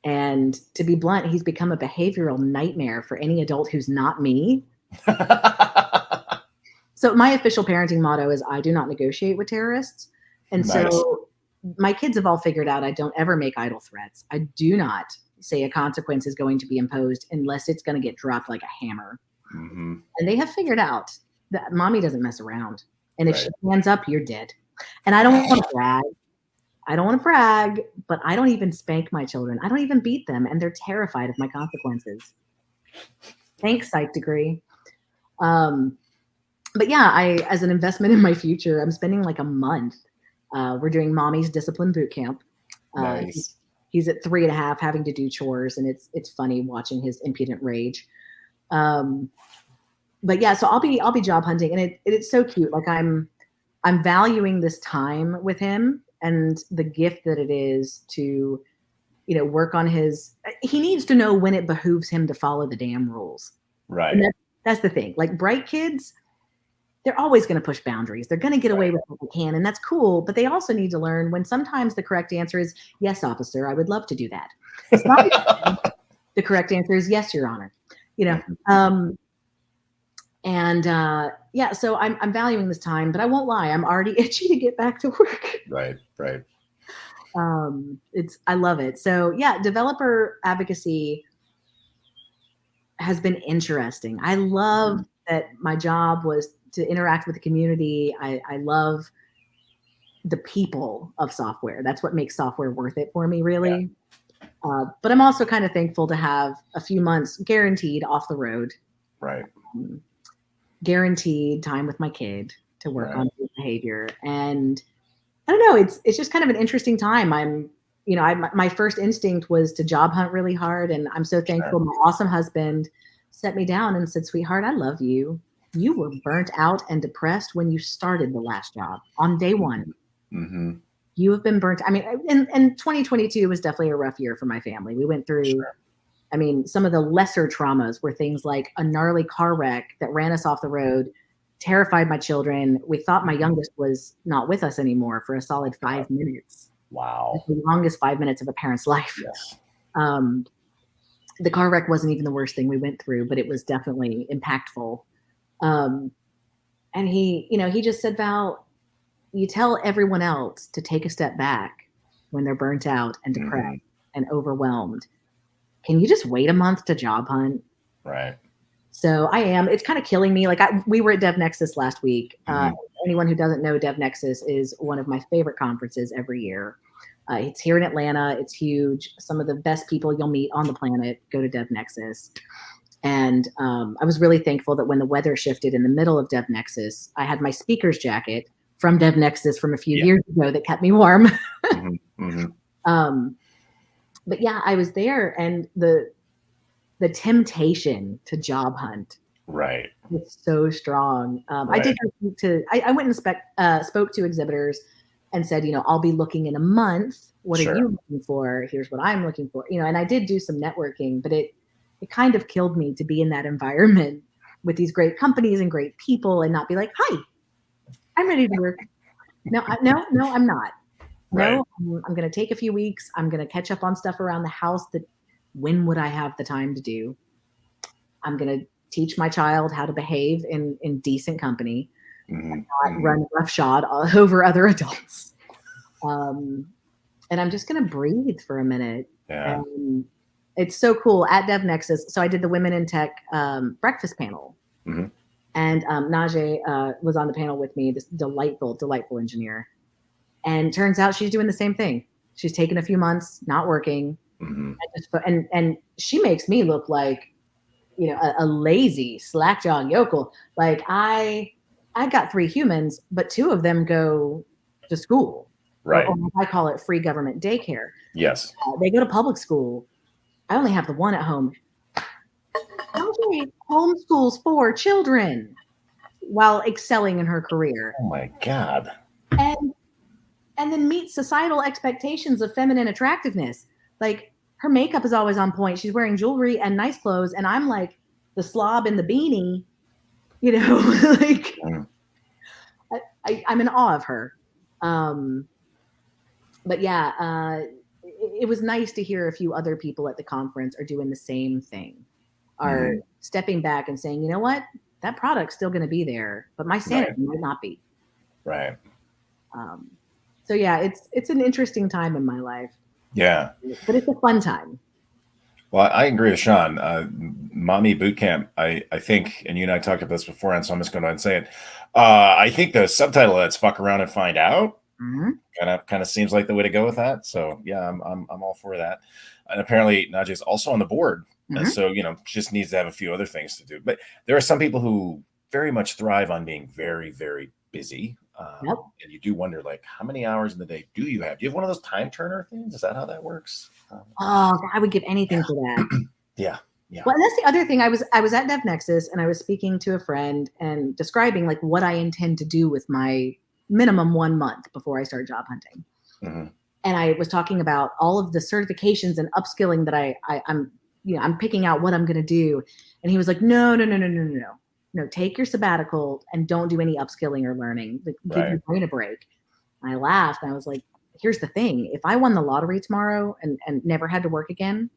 And to be blunt, he's become a behavioral nightmare for any adult who's not me. So my official parenting motto is I do not negotiate with terrorists. And Nice. so my kids have all figured out I don't ever make idle threats. I do not say a consequence is going to be imposed unless it's going to get dropped like a hammer. Mm-hmm. And they have figured out that mommy doesn't mess around. And if Right. she hands up, you're dead. And I don't want to brag. I don't want to brag, but I don't even spank my children. I don't even beat them, and they're terrified of my consequences. Thanks, psych degree. But yeah, as an investment in my future, I'm spending like a month. We're doing mommy's discipline boot camp. Nice. He's at 3.5, having to do chores, and it's funny watching his impudent rage. But yeah, so I'll be job hunting, and it's so cute. Like I'm valuing this time with him and the gift that it is to, work on he needs to know when it behooves him to follow the damn rules. Right. And that's the thing. Like bright kids, they're always going to push boundaries. They're going to get away with what they can, and that's cool. But they also need to learn when sometimes the correct answer is, yes, officer, I would love to do that. It's not the correct answer is, yes, Your Honor. Yeah, so I'm valuing this time, but I won't lie, I'm already itchy to get back to work. Right. I love it. So yeah, developer advocacy has been interesting. I love that my job was to interact with the community. I love the people of software. That's what makes software worth it for me, really. Yeah. But I'm also kind of thankful to have a few months guaranteed off the road. Right. Guaranteed time with my kid to work on his behavior. And I don't know, it's just kind of an interesting time. My first instinct was to job hunt really hard. And I'm so thankful my awesome husband set me down and said, sweetheart, I love you. You were burnt out and depressed when you started the last job on day one. Mm-hmm. You have been burnt. I mean, and 2022 was definitely a rough year for my family. We went through, some of the lesser traumas were things like a gnarly car wreck that ran us off the road, terrified my children. We thought my youngest was not with us anymore for a solid 5 minutes. Wow. That's the longest 5 minutes of a parent's life. Yes. The car wreck wasn't even the worst thing we went through, but it was definitely impactful. And he just said, Val, you tell everyone else to take a step back when they're burnt out and depressed and overwhelmed. Can you just wait a month to job hunt? Right. So I am. It's kind of killing me. Like we were at DevNexus last week. Anyone who doesn't know, DevNexus is one of my favorite conferences every year. It's here in Atlanta. It's huge. Some of the best people you'll meet on the planet go to DevNexus. And I was really thankful that when the weather shifted in the middle of DevNexus, I had my speaker's jacket from DevNexus from a few years ago that kept me warm. But yeah, I was there, and the temptation to job hunt was so strong. I did I went and spoke to exhibitors and said, I'll be looking in a month. What are you looking for? Here's what I'm looking for. And I did do some networking, but it kind of killed me to be in that environment with these great companies and great people and not be like, hi, I'm ready to work. No, I'm not. No, I'm going to take a few weeks. I'm going to catch up on stuff around the house that when would I have the time to do? I'm going to teach my child how to behave in decent company and not run roughshod over other adults. And I'm just going to breathe for a minute. Yeah. It's so cool at DevNexus. So I did the Women in Tech breakfast panel. And Najee was on the panel with me, this delightful engineer. And turns out she's doing the same thing. She's taken a few months, not working. And she makes me look like, a lazy, slack-jawed yokel. Like I got 3 humans, but 2 of them go to school. Right. Or I call it free government daycare. Yes. They go to public school. I only have the one at home. Najee homeschools 4 children while excelling in her career. Oh my God. And then meet societal expectations of feminine attractiveness. Like her makeup is always on point. She's wearing jewelry and nice clothes. And I'm like the slob in the beanie, like I'm in awe of her. But yeah, it was nice to hear a few other people at the conference are doing the same thing, are stepping back and saying, you know what, that product's still going to be there, but my sanity might not be. Right. So yeah, it's an interesting time in my life. Yeah. But it's a fun time. Well, I agree with Sean. Mommy boot camp, I think, and you and I talked about this before, and so I'm just going to say it. I think the subtitle that's "Fuck Around and Find Out" kind of seems like the way to go with that. So yeah, I'm all for that. And apparently, Najee's also on the board, and so just needs to have a few other things to do. But there are some people who very much thrive on being very, very busy. And you do wonder, like, how many hours in the day do you have? Do you have one of those time turner things? Is that how that works? Oh, I would give anything for that. Yeah. Well, and that's the other thing. I was at DevNexus and I was speaking to a friend and describing like what I intend to do with my minimum 1 month before I start job hunting. And I was talking about all of the certifications and upskilling that I'm picking out what I'm going to do. And he was like, no, take your sabbatical and don't do any upskilling or learning. Like, give your brain a break. And I laughed. And I was like, here's the thing. If I won the lottery tomorrow and never had to work again,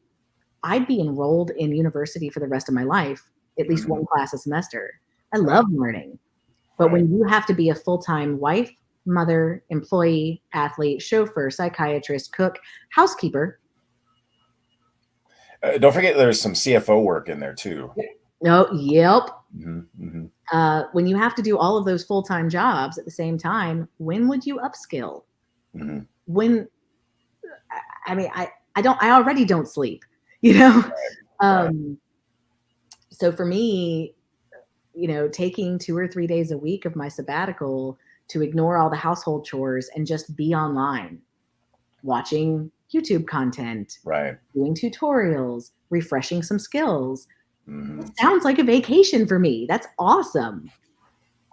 I'd be enrolled in university for the rest of my life, at least one class a semester. I love learning. But when you have to be a full-time wife, mother, employee, athlete, chauffeur, psychiatrist, cook, housekeeper. Don't forget there's some CFO work in there too. No, yep. When you have to do all of those full-time jobs at the same time, when would you upskill? When, I mean, I already don't sleep, So for me, taking 2 or 3 days a week of my sabbatical to ignore all the household chores and just be online, watching YouTube content, doing tutorials, refreshing some skills. It sounds like a vacation for me. That's awesome.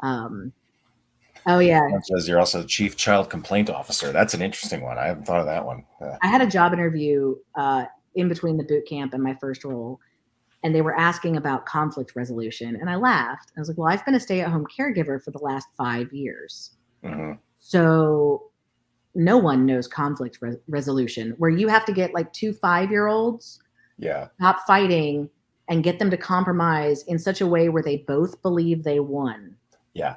Oh yeah. It says you're also the chief child complaint officer. That's an interesting one. I haven't thought of that one. I had a job interview in between the boot camp and my first role, and they were asking about conflict resolution, and I laughed. I was like, well, I've been a stay-at-home caregiver for the last 5 years. So no one knows conflict resolution, where you have to get like 2 5-year-olds stop fighting and get them to compromise in such a way where they both believe they won. Yeah.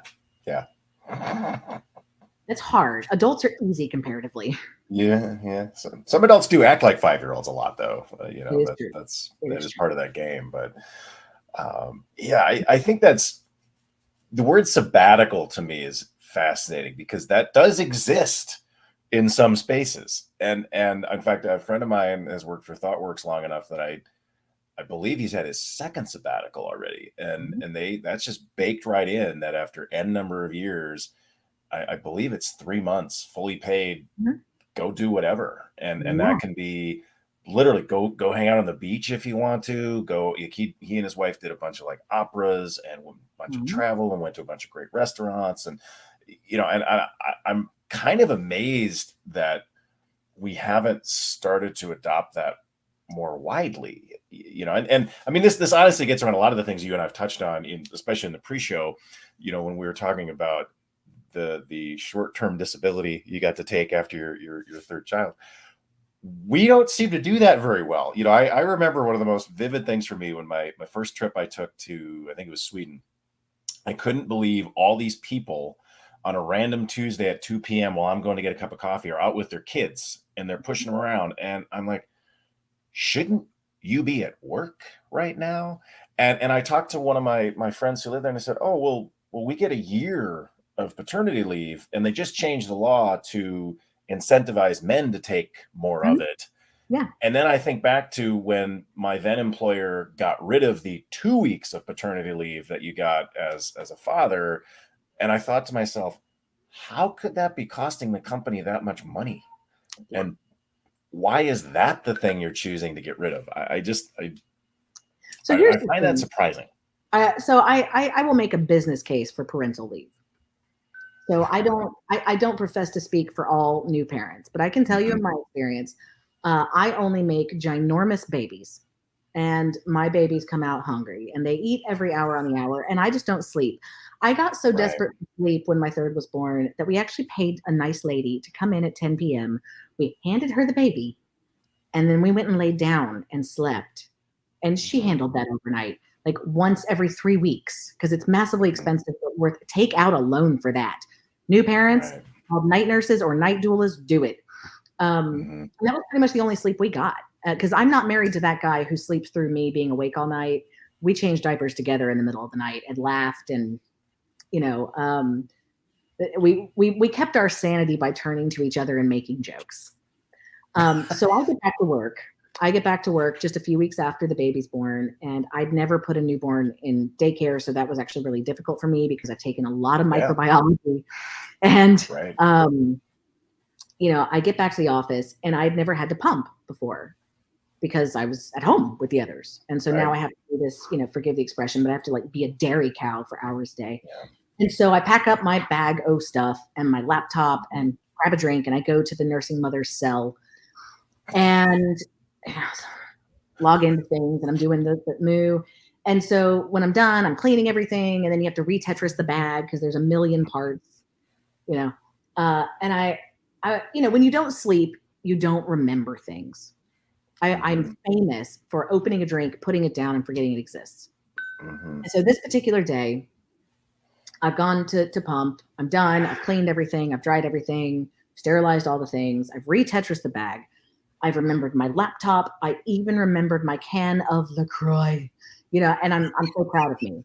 It's hard. Adults are easy comparatively. Yeah. Some adults do act like 5-year-olds a lot, though. That is part of that game. But I think that's the word sabbatical to me is fascinating because that does exist in some spaces. And in fact, a friend of mine has worked for ThoughtWorks long enough that I believe he's had his second sabbatical already. And that's just baked right in that after N number of years, I believe it's 3 months fully paid, go do whatever. And that can be literally go hang out on the beach if you want to. He and his wife did a bunch of like operas and a bunch of travel and went to a bunch of great restaurants. And, I'm kind of amazed that we haven't started to adopt that more widely, and I mean, this honestly gets around a lot of the things you and I've touched on, especially in the pre-show, when we were talking about the short-term disability you got to take after your third child. We don't seem to do that very well. I remember one of the most vivid things for me when my first trip I took to, I think it was Sweden. I couldn't believe all these people on a random Tuesday at 2 p.m. while I'm going to get a cup of coffee are out with their kids and they're pushing them around. And I'm like, shouldn't you be at work right now? And I talked to one of my friends who lived there and I said, oh, well, we get a year of paternity leave and they just changed the law to incentivize men to take more of it. Yeah. And then I think back to when my then employer got rid of the 2 weeks of paternity leave that you got as a father. And I thought to myself, how could that be costing the company that much money? Yeah. And why is that the thing you're choosing to get rid of? I find that surprising. So I will make a business case for parental leave. So I don't profess to speak for all new parents, but I can tell you in my experience, I only make ginormous babies. and my babies come out hungry, and they eat every hour on the hour, and I just don't sleep. I got so desperate to sleep when my third was born that we actually paid a nice lady to come in at 10 p.m. We handed her the baby, and then we went and laid down and slept. And she handled that overnight, like once every 3 weeks, because it's massively expensive, but take out a loan for that. New parents, called night nurses or night doulas, do it. And that was pretty much the only sleep we got, because I'm not married to that guy who sleeps through me being awake all night. We changed diapers together in the middle of the night and laughed, and we kept our sanity by turning to each other and making jokes. So I get back to work just a few weeks after the baby's born, and I'd never put a newborn in daycare, so that was actually really difficult for me because I've taken a lot of microbiology. And I get back to the office, and I'd never had to pump before because I was at home with the others. And so now I have to do this, forgive the expression, but I have to like be a dairy cow for hours a day. Yeah. And so I pack up my bag of stuff and my laptop and grab a drink, and I go to the nursing mother's cell and log into things, and I'm doing the moo. And so when I'm done, I'm cleaning everything, and then you have to re-Tetris the bag because there's a million parts, and I when you don't sleep, you don't remember things. I'm famous for opening a drink, putting it down, and forgetting it exists. And so this particular day, I've gone to pump. I'm done. I've cleaned everything. I've dried everything, sterilized all the things. I've re-Tetris the bag. I've remembered my laptop. I even remembered my can of LaCroix, and I'm so proud of me.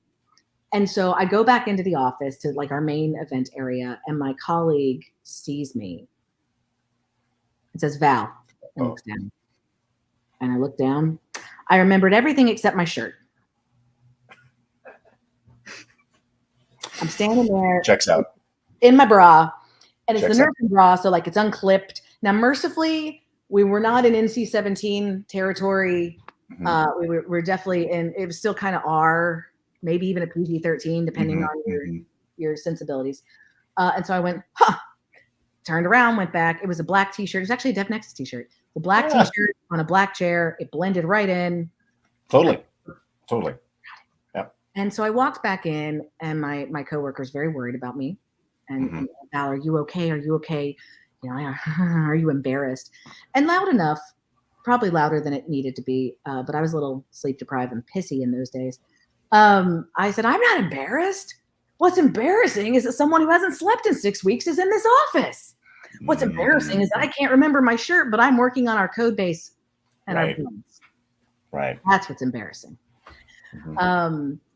And so I go back into the office to like our main event area, and my colleague sees me. It says, Val, and looks down. And I look down. I remembered everything except my shirt. I'm standing there. Checks out. In my bra. And it's Checks the nursing bra, so like it's unclipped. Now, mercifully, we were not in NC-17 territory. We were definitely in, it was still kind of R, maybe even a PG-13, depending on your sensibilities. And so I went, turned around, went back. It was a black t-shirt. It was actually a Def Nexus t-shirt. The black t-shirt on a black chair. It blended right in. Totally. Yeah. And so I walked back in, and my coworker's very worried about me. And Val, are you okay? Are you okay? Are you embarrassed? And loud enough, probably louder than it needed to be. But I was a little sleep deprived and pissy in those days. I said, I'm not embarrassed. What's embarrassing is that someone who hasn't slept in 6 weeks is in this office. What's embarrassing is that I can't remember my shirt, but I'm working on our code base and our business. Right. That's what's embarrassing.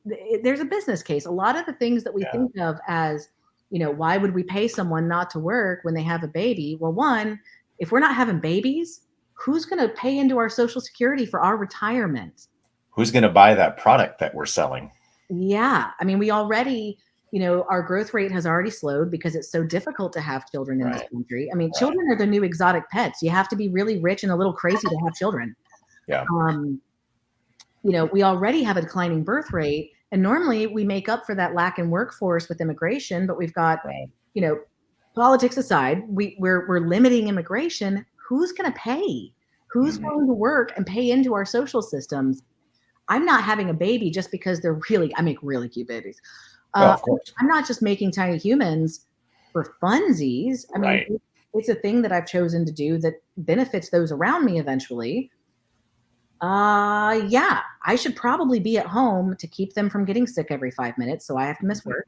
There's a business case. A lot of the things that we think of as, why would we pay someone not to work when they have a baby? Well, one, if we're not having babies, who's going to pay into our Social Security for our retirement? Who's going to buy that product that we're selling? Yeah. I mean, we already, our growth rate has already slowed because it's so difficult to have children in this country. I mean, children are the new exotic pets. You have to be really rich and a little crazy to have children. Yeah. We already have a declining birth rate, and normally we make up for that lack in workforce with immigration, but we've got, politics aside, we're limiting immigration. Who's going to pay? Who's going to work and pay into our social systems? I'm not having a baby just because I make really cute babies. Of course. I'm not just making tiny humans for funsies. I mean, it's a thing that I've chosen to do that benefits those around me eventually. I should probably be at home to keep them from getting sick every 5 minutes. So I have to miss work,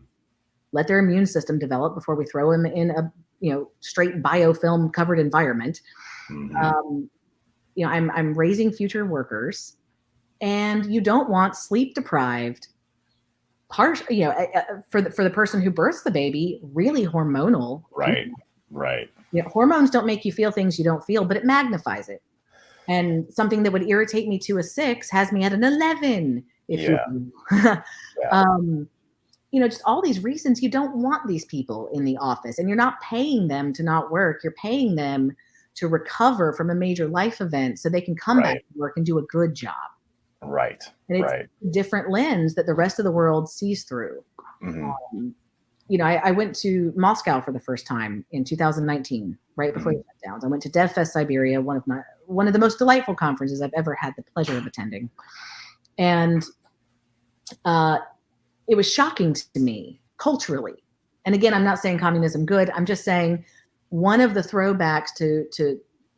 let their immune system develop before we throw them in a, straight biofilm covered environment. I'm raising future workers, and you don't want sleep deprived, for the person who births the baby, really hormonal. Right. Hormones don't make you feel things you don't feel, but it magnifies it. And something that would irritate me to a 6 has me at an 11. Just all these reasons you don't want these people in the office, and you're not paying them to not work. You're paying them to recover from a major life event so they can come back to work and do a good job. Right. And it's a different lens that the rest of the world sees through. I went to Moscow for the first time in 2019, right before the shutdowns. I went to DevFest Siberia, one of one of the most delightful conferences I've ever had the pleasure of attending. And it was shocking to me culturally. And again, I'm not saying communism good. I'm just saying one of the throwbacks to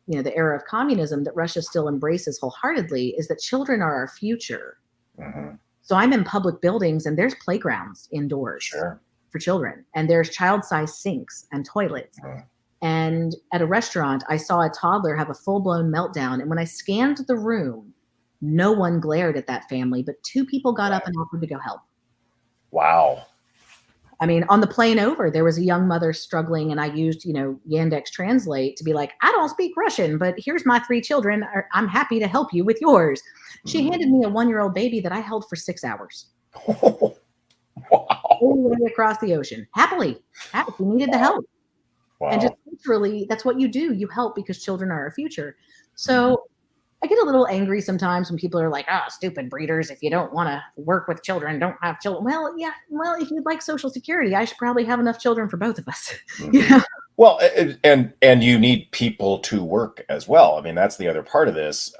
the era of communism that Russia still embraces wholeheartedly is that children are our future. Mm-hmm. So I'm in public buildings and there's playgrounds indoors for children, and there's child-sized sinks and toilets. Mm-hmm. And at a restaurant, I saw a toddler have a full-blown meltdown. And when I scanned the room, no one glared at that family, but 2 people got up and offered to go help. Wow. I mean, on the plane over, there was a young mother struggling, and I used, Yandex Translate to be like, I don't speak Russian, but here's my 3 children. I'm happy to help you with yours. She handed me a 1-year-old baby that I held for 6 hours. Wow. All the way across the ocean. Happily. She needed the help. Wow. And just literally, that's what you do. You help because children are our future. So I get a little angry sometimes when people are like, stupid breeders. If you don't want to work with children, don't have children. Well, yeah. Well, if you'd like Social Security, I should probably have enough children for both of us. Mm-hmm. Well, and you need people to work as well. I mean, that's the other part of this.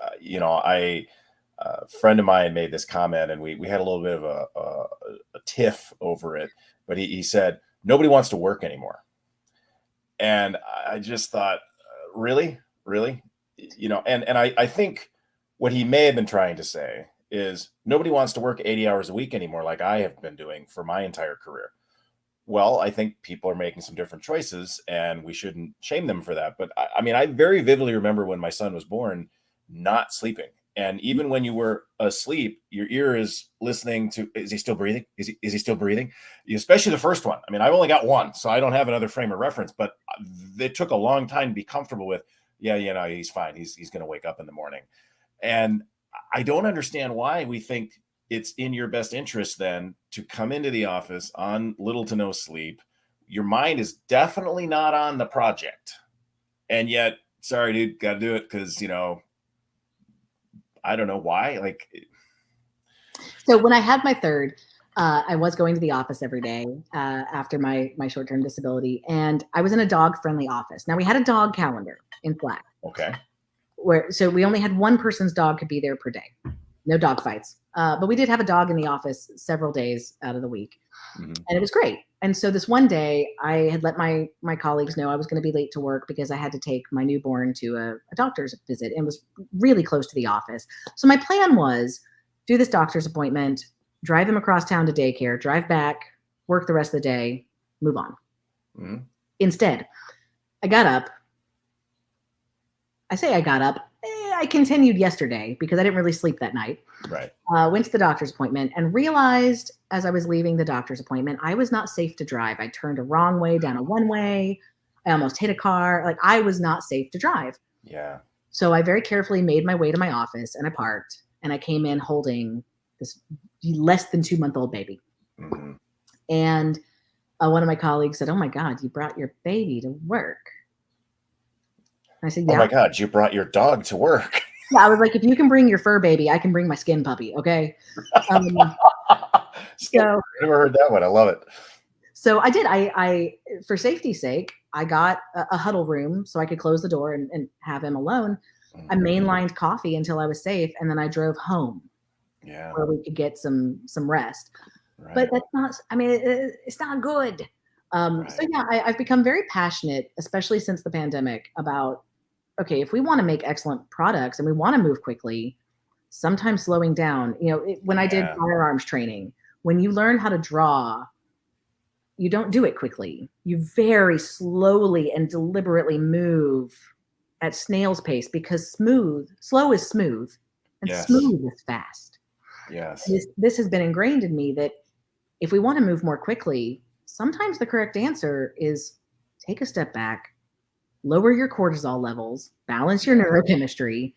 A friend of mine made this comment, and we had a little bit of a tiff over it. But he said, nobody wants to work anymore. And I just thought, really? And I think what he may have been trying to say is nobody wants to work 80 hours a week anymore, like I have been doing for my entire career. Well, I think people are making some different choices, and we shouldn't shame them for that. But I very vividly remember when my son was born, not sleeping. And even when you were asleep, your ear is listening to, is he still breathing? Is he still breathing? Especially the first one. I mean, I've only got one, so I don't have another frame of reference, but it took a long time to be comfortable with, he's fine. He's going to wake up in the morning. And I don't understand why we think it's in your best interest then to come into the office on little to no sleep. Your mind is definitely not on the project. And yet, sorry, dude, got to do it because, I don't know why. So when I had my third, I was going to the office every day after my short-term disability, and I was in a dog-friendly office. Now we had a dog calendar in Slack. Okay. So we only had one person's dog could be there per day. No dog fights. But we did have a dog in the office several days out of the week. Mm-hmm. And it was great. And so this one day I had let my colleagues know I was going to be late to work because I had to take my newborn to a doctor's visit, and was really close to the office. So my plan was do this doctor's appointment, drive him across town to daycare, drive back, work the rest of the day, move on. Mm-hmm. Instead, I got up. I continued yesterday because I didn't really sleep that night. Right. Went to the doctor's appointment and realized as I was leaving the doctor's appointment, I was not safe to drive. I turned a wrong way down a one-way. I almost hit a car. I was not safe to drive. Yeah. So I very carefully made my way to my office, and I parked, and I came in holding this less than 2-month-old baby. Mm-hmm. And one of my colleagues said, "Oh my God, you brought your baby to work." I said, "Yeah." Oh my God, you brought your dog to work. Yeah, I was like, if you can bring your fur baby, I can bring my skin puppy. Okay. So I never heard that one. I love it. So I did. I for safety's sake, I got a huddle room so I could close the door and have him alone. Mm-hmm. I mainlined coffee until I was safe, and then I drove home. Yeah. Where we could get some rest. Right. But that's not. I mean, it's not good. Right. So yeah, I've become very passionate, especially since the pandemic, about. Okay, if we want to make excellent products and we want to move quickly, sometimes slowing down, when I did firearms training, when you learn how to draw, you don't do it quickly. You very slowly and deliberately move at snail's pace because slow is smooth, and smooth is fast. Yes. This has been ingrained in me that if we want to move more quickly, sometimes the correct answer is take a step back, lower your cortisol levels, balance your neurochemistry,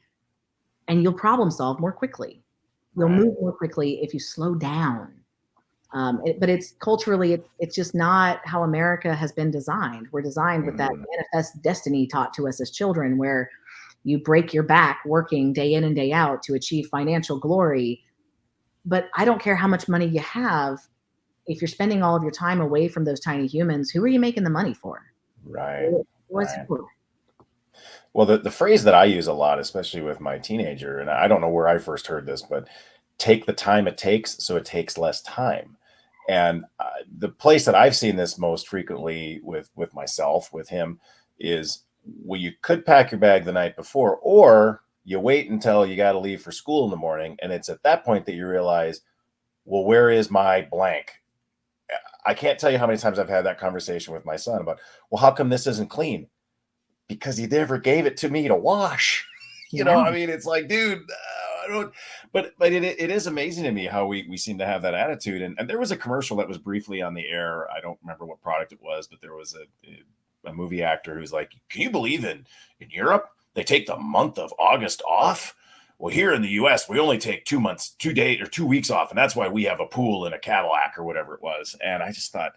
and you'll problem solve more quickly. You'll move more quickly if you slow down. But it's culturally, it's just not how America has been designed. We're designed with that manifest destiny taught to us as children, where you break your back working day in and day out to achieve financial glory. But I don't care how much money you have. If you're spending all of your time away from those tiny humans, who are you making the money for? Right. What's it for? Well, the phrase that I use a lot, especially with my teenager, and I don't know where I first heard this, but take the time it takes so it takes less time. And the place that I've seen this most frequently with myself, with him, is, well, you could pack your bag the night before, or you wait until you got to leave for school in the morning, and it's at that point that you realize, well, where is my blank? I can't tell you how many times I've had that conversation with my son about, well, how come this isn't clean? Because he never gave it to me to wash. Yeah. I mean, it's like, dude, I don't. But it is amazing to me how we seem to have that attitude. And there was a commercial that was briefly on the air. I don't remember what product it was, but there was a movie actor who's like, can you believe in Europe they take the month of August off? Well, here in the U.S., we only take 2 months, 2 days, or 2 weeks off, and that's why we have a pool and a Cadillac or whatever it was. And I just thought,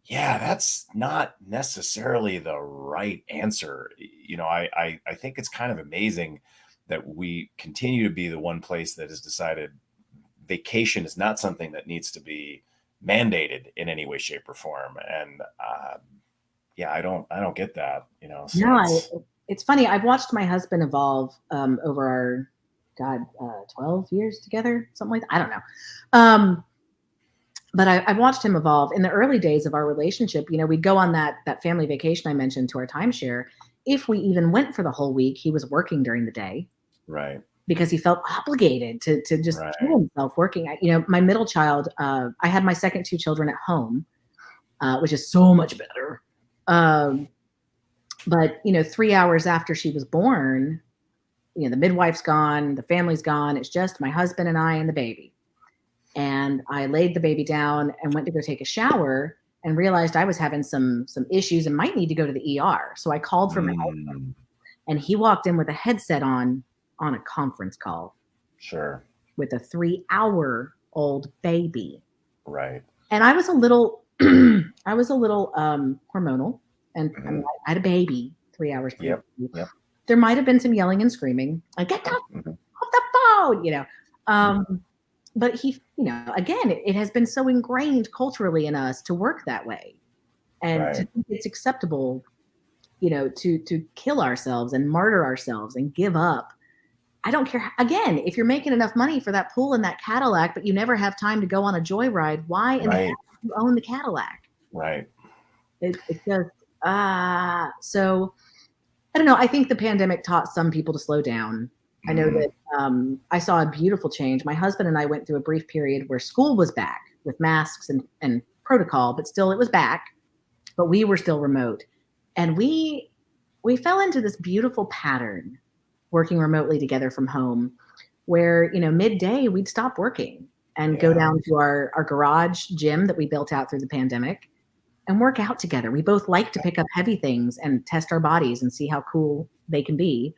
yeah, that's not necessarily the right answer. I think it's kind of amazing that we continue to be the one place that has decided vacation is not something that needs to be mandated in any way, shape, or form. And yeah, I don't get that. So No, it's funny. I've watched my husband evolve over our 12 years together, something like that. I don't know. But I've watched him evolve. In the early days of our relationship, we'd go on that family vacation I mentioned to our timeshare. If we even went for the whole week, he was working during the day. Right. Because he felt obligated to just kill himself working. My middle child, I had my second two children at home, which is so much better. But 3 hours after she was born, the midwife's gone, the family's gone. It's just my husband and I and the baby. And I laid the baby down and went to go take a shower and realized I was having some issues and might need to go to the ER. So I called for my husband, and he walked in with a headset on a conference call. Sure. With a 3-hour-old baby. Right. And I was a little hormonal, and I mean, I had a baby 3 hours before. Yep. There might have been some yelling and screaming, like, get off the phone, but he, again, it has been so ingrained culturally in us to work that way. And to think it's acceptable, to kill ourselves and martyr ourselves and give up. I don't care. Again, if you're making enough money for that pool and that Cadillac, but you never have time to go on a joyride, why in the heck do you own the Cadillac? Right. It's just, so I don't know. I think the pandemic taught some people to slow down. I know that I saw a beautiful change. My husband and I went through a brief period where school was back with masks and protocol, but still it was back, but we were still remote. And we fell into this beautiful pattern working remotely together from home where, midday we'd stop working and go down to our garage gym that we built out through the pandemic and work out together. We both like to pick up heavy things and test our bodies and see how cool they can be.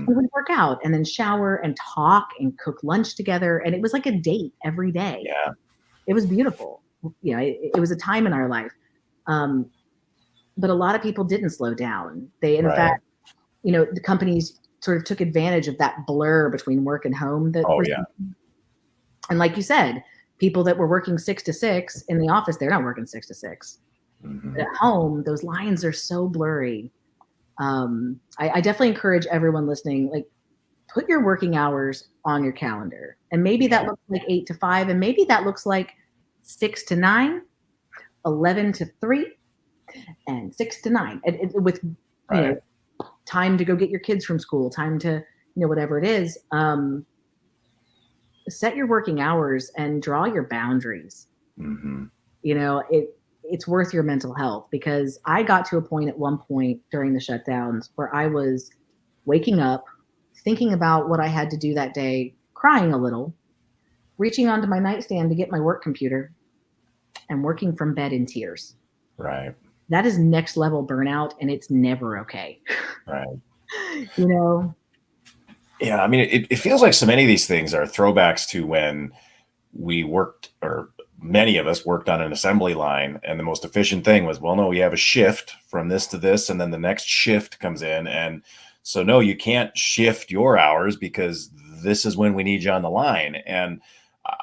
We would work out and then shower and talk and cook lunch together. And it was like a date every day. Yeah. It was beautiful. It was a time in our life. But a lot of people didn't slow down. They, in fact, the companies sort of took advantage of that blur between work and home. And like you said, people that were working 6 to 6 in the office, they're not working 6 to 6. But at home, those lines are so blurry. I definitely encourage everyone listening, like, put your working hours on your calendar. And maybe that looks like 8 to 5, and maybe that looks like 6 to 9, 11 to 3, and 6 to 9. With time to go get your kids from school, time to, whatever it is. Set your working hours and draw your boundaries. It's worth your mental health, because I got to a point at one point during the shutdowns where I was waking up, thinking about what I had to do that day, crying a little, reaching onto my nightstand to get my work computer, and working from bed in tears. Right. That is next level burnout, and it's never okay. Right. Yeah, I mean, it feels like so many of these things are throwbacks to when we worked, or many of us worked on an assembly line, and the most efficient thing was, well, no, we have a shift from this to this, and then the next shift comes in. And so, no, you can't shift your hours because this is when we need you on the line. And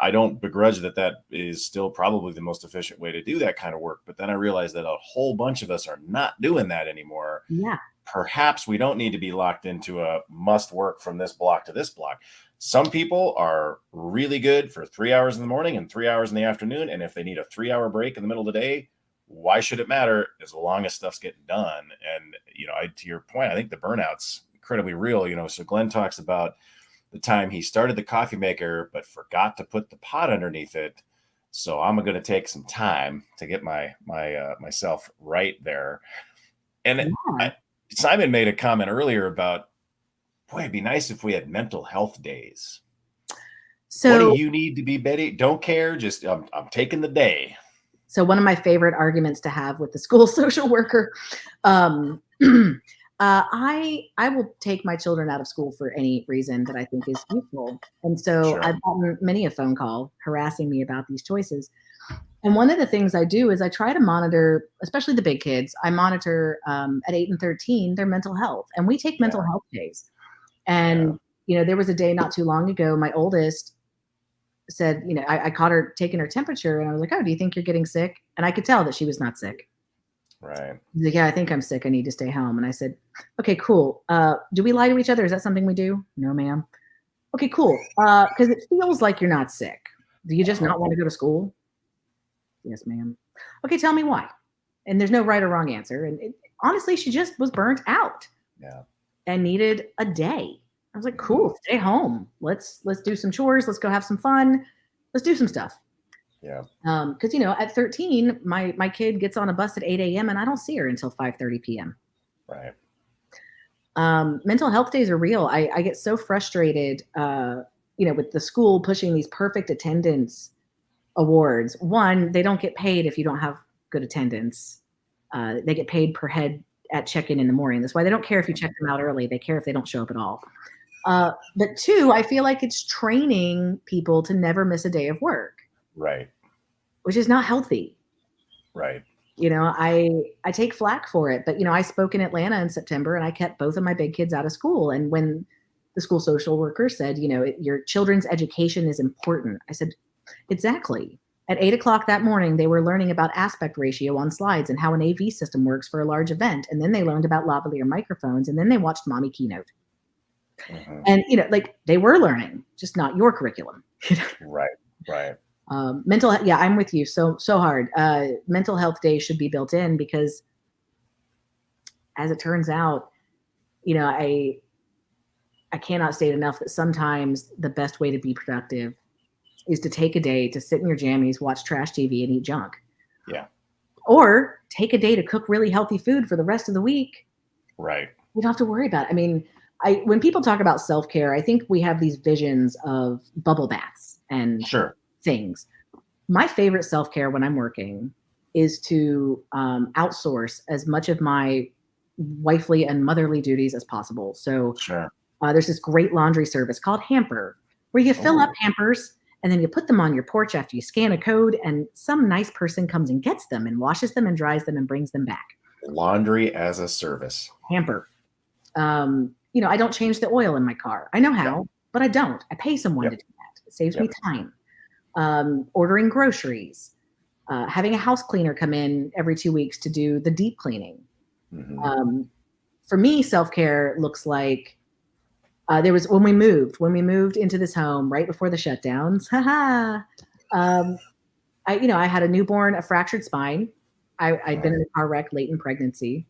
I don't begrudge that is still probably the most efficient way to do that kind of work. But then I realized that a whole bunch of us are not doing that anymore. Yeah. perhaps we don't need to be locked into a must work from this block to this block. Some people are really good for 3 hours in the morning and 3 hours in the afternoon. And if they need a 3 hour break in the middle of the day, why should it matter as long as stuff's getting done? And, to your point, I think the burnout's incredibly real. So Glenn talks about the time he started the coffee maker, but forgot to put the pot underneath it. So I'm going to take some time to get myself right there. And Simon made a comment earlier about, boy, it'd be nice if we had mental health days. So what do you need to be, Betty? Don't care. Just I'm taking the day. So one of my favorite arguments to have with the school social worker, I will take my children out of school for any reason that I think is useful. And so I've gotten many a phone call harassing me about these choices. And one of the things I do is I try to monitor, especially the big kids. I monitor at 8 and 13 their mental health, and we take mental health days. And there was a day not too long ago, my oldest said, I caught her taking her temperature, and I was like, "Oh, do you think you're getting sick?" And I could tell that she was not sick. Right. He's like, "Yeah, I think I'm sick. I need to stay home." And I said, "Okay, cool. Do we lie to each other? Is that something we do?" "No, ma'am." "Okay, cool. Because it feels like you're not sick. Do you just not want to go to school?" "Yes, ma'am." "Okay, tell me why." And there's no right or wrong answer. And honestly, she just was burnt out. And needed a day. I was like, "Cool, stay home. Let's do some chores. Let's go have some fun. Let's do some stuff." Because at 13, my kid gets on a bus at 8 a.m. and I don't see her until 5:30 p.m. Right. Mental health days are real. I get so frustrated, with the school pushing these perfect attendance awards. One, they don't get paid if you don't have good attendance. They get paid per head at check-in in the morning. That's why they don't care if you check them out early. They care if they don't show up at all. But two, I feel like it's training people to never miss a day of work. Right. Which is not healthy. Right. I take flack for it, but I spoke in Atlanta in September, and I kept both of my big kids out of school. And when the school social worker said, your children's education is important, I said, exactly. At 8 o'clock that morning, they were learning about aspect ratio on slides and how an AV system works for a large event. And then they learned about lavalier microphones, and then they watched Mommy Keynote. And, they were learning, just not your curriculum. Right. Mental, I'm with you so hard. Mental health days should be built in because, as it turns out, I cannot state enough that sometimes the best way to be productive is to take a day to sit in your jammies, watch trash TV, and eat junk. Yeah. Or take a day to cook really healthy food for the rest of the week. Right. You don't have to worry about it. I mean, when people talk about self-care, I think we have these visions of bubble baths and things. My favorite self-care when I'm working is to outsource as much of my wifely and motherly duties as possible. So there's this great laundry service called Hamper, where you fill up hampers and then you put them on your porch after you scan a code, and some nice person comes and gets them and washes them and dries them and brings them back. Laundry as a service. Hamper. I don't change the oil in my car. I know how, but I don't. I pay someone to do that. It saves me time. Ordering groceries, having a house cleaner come in every 2 weeks to do the deep cleaning. For me, self-care looks like there was when we moved into this home right before the shutdowns. I had a newborn, a fractured spine. I'd been in a car wreck late in pregnancy.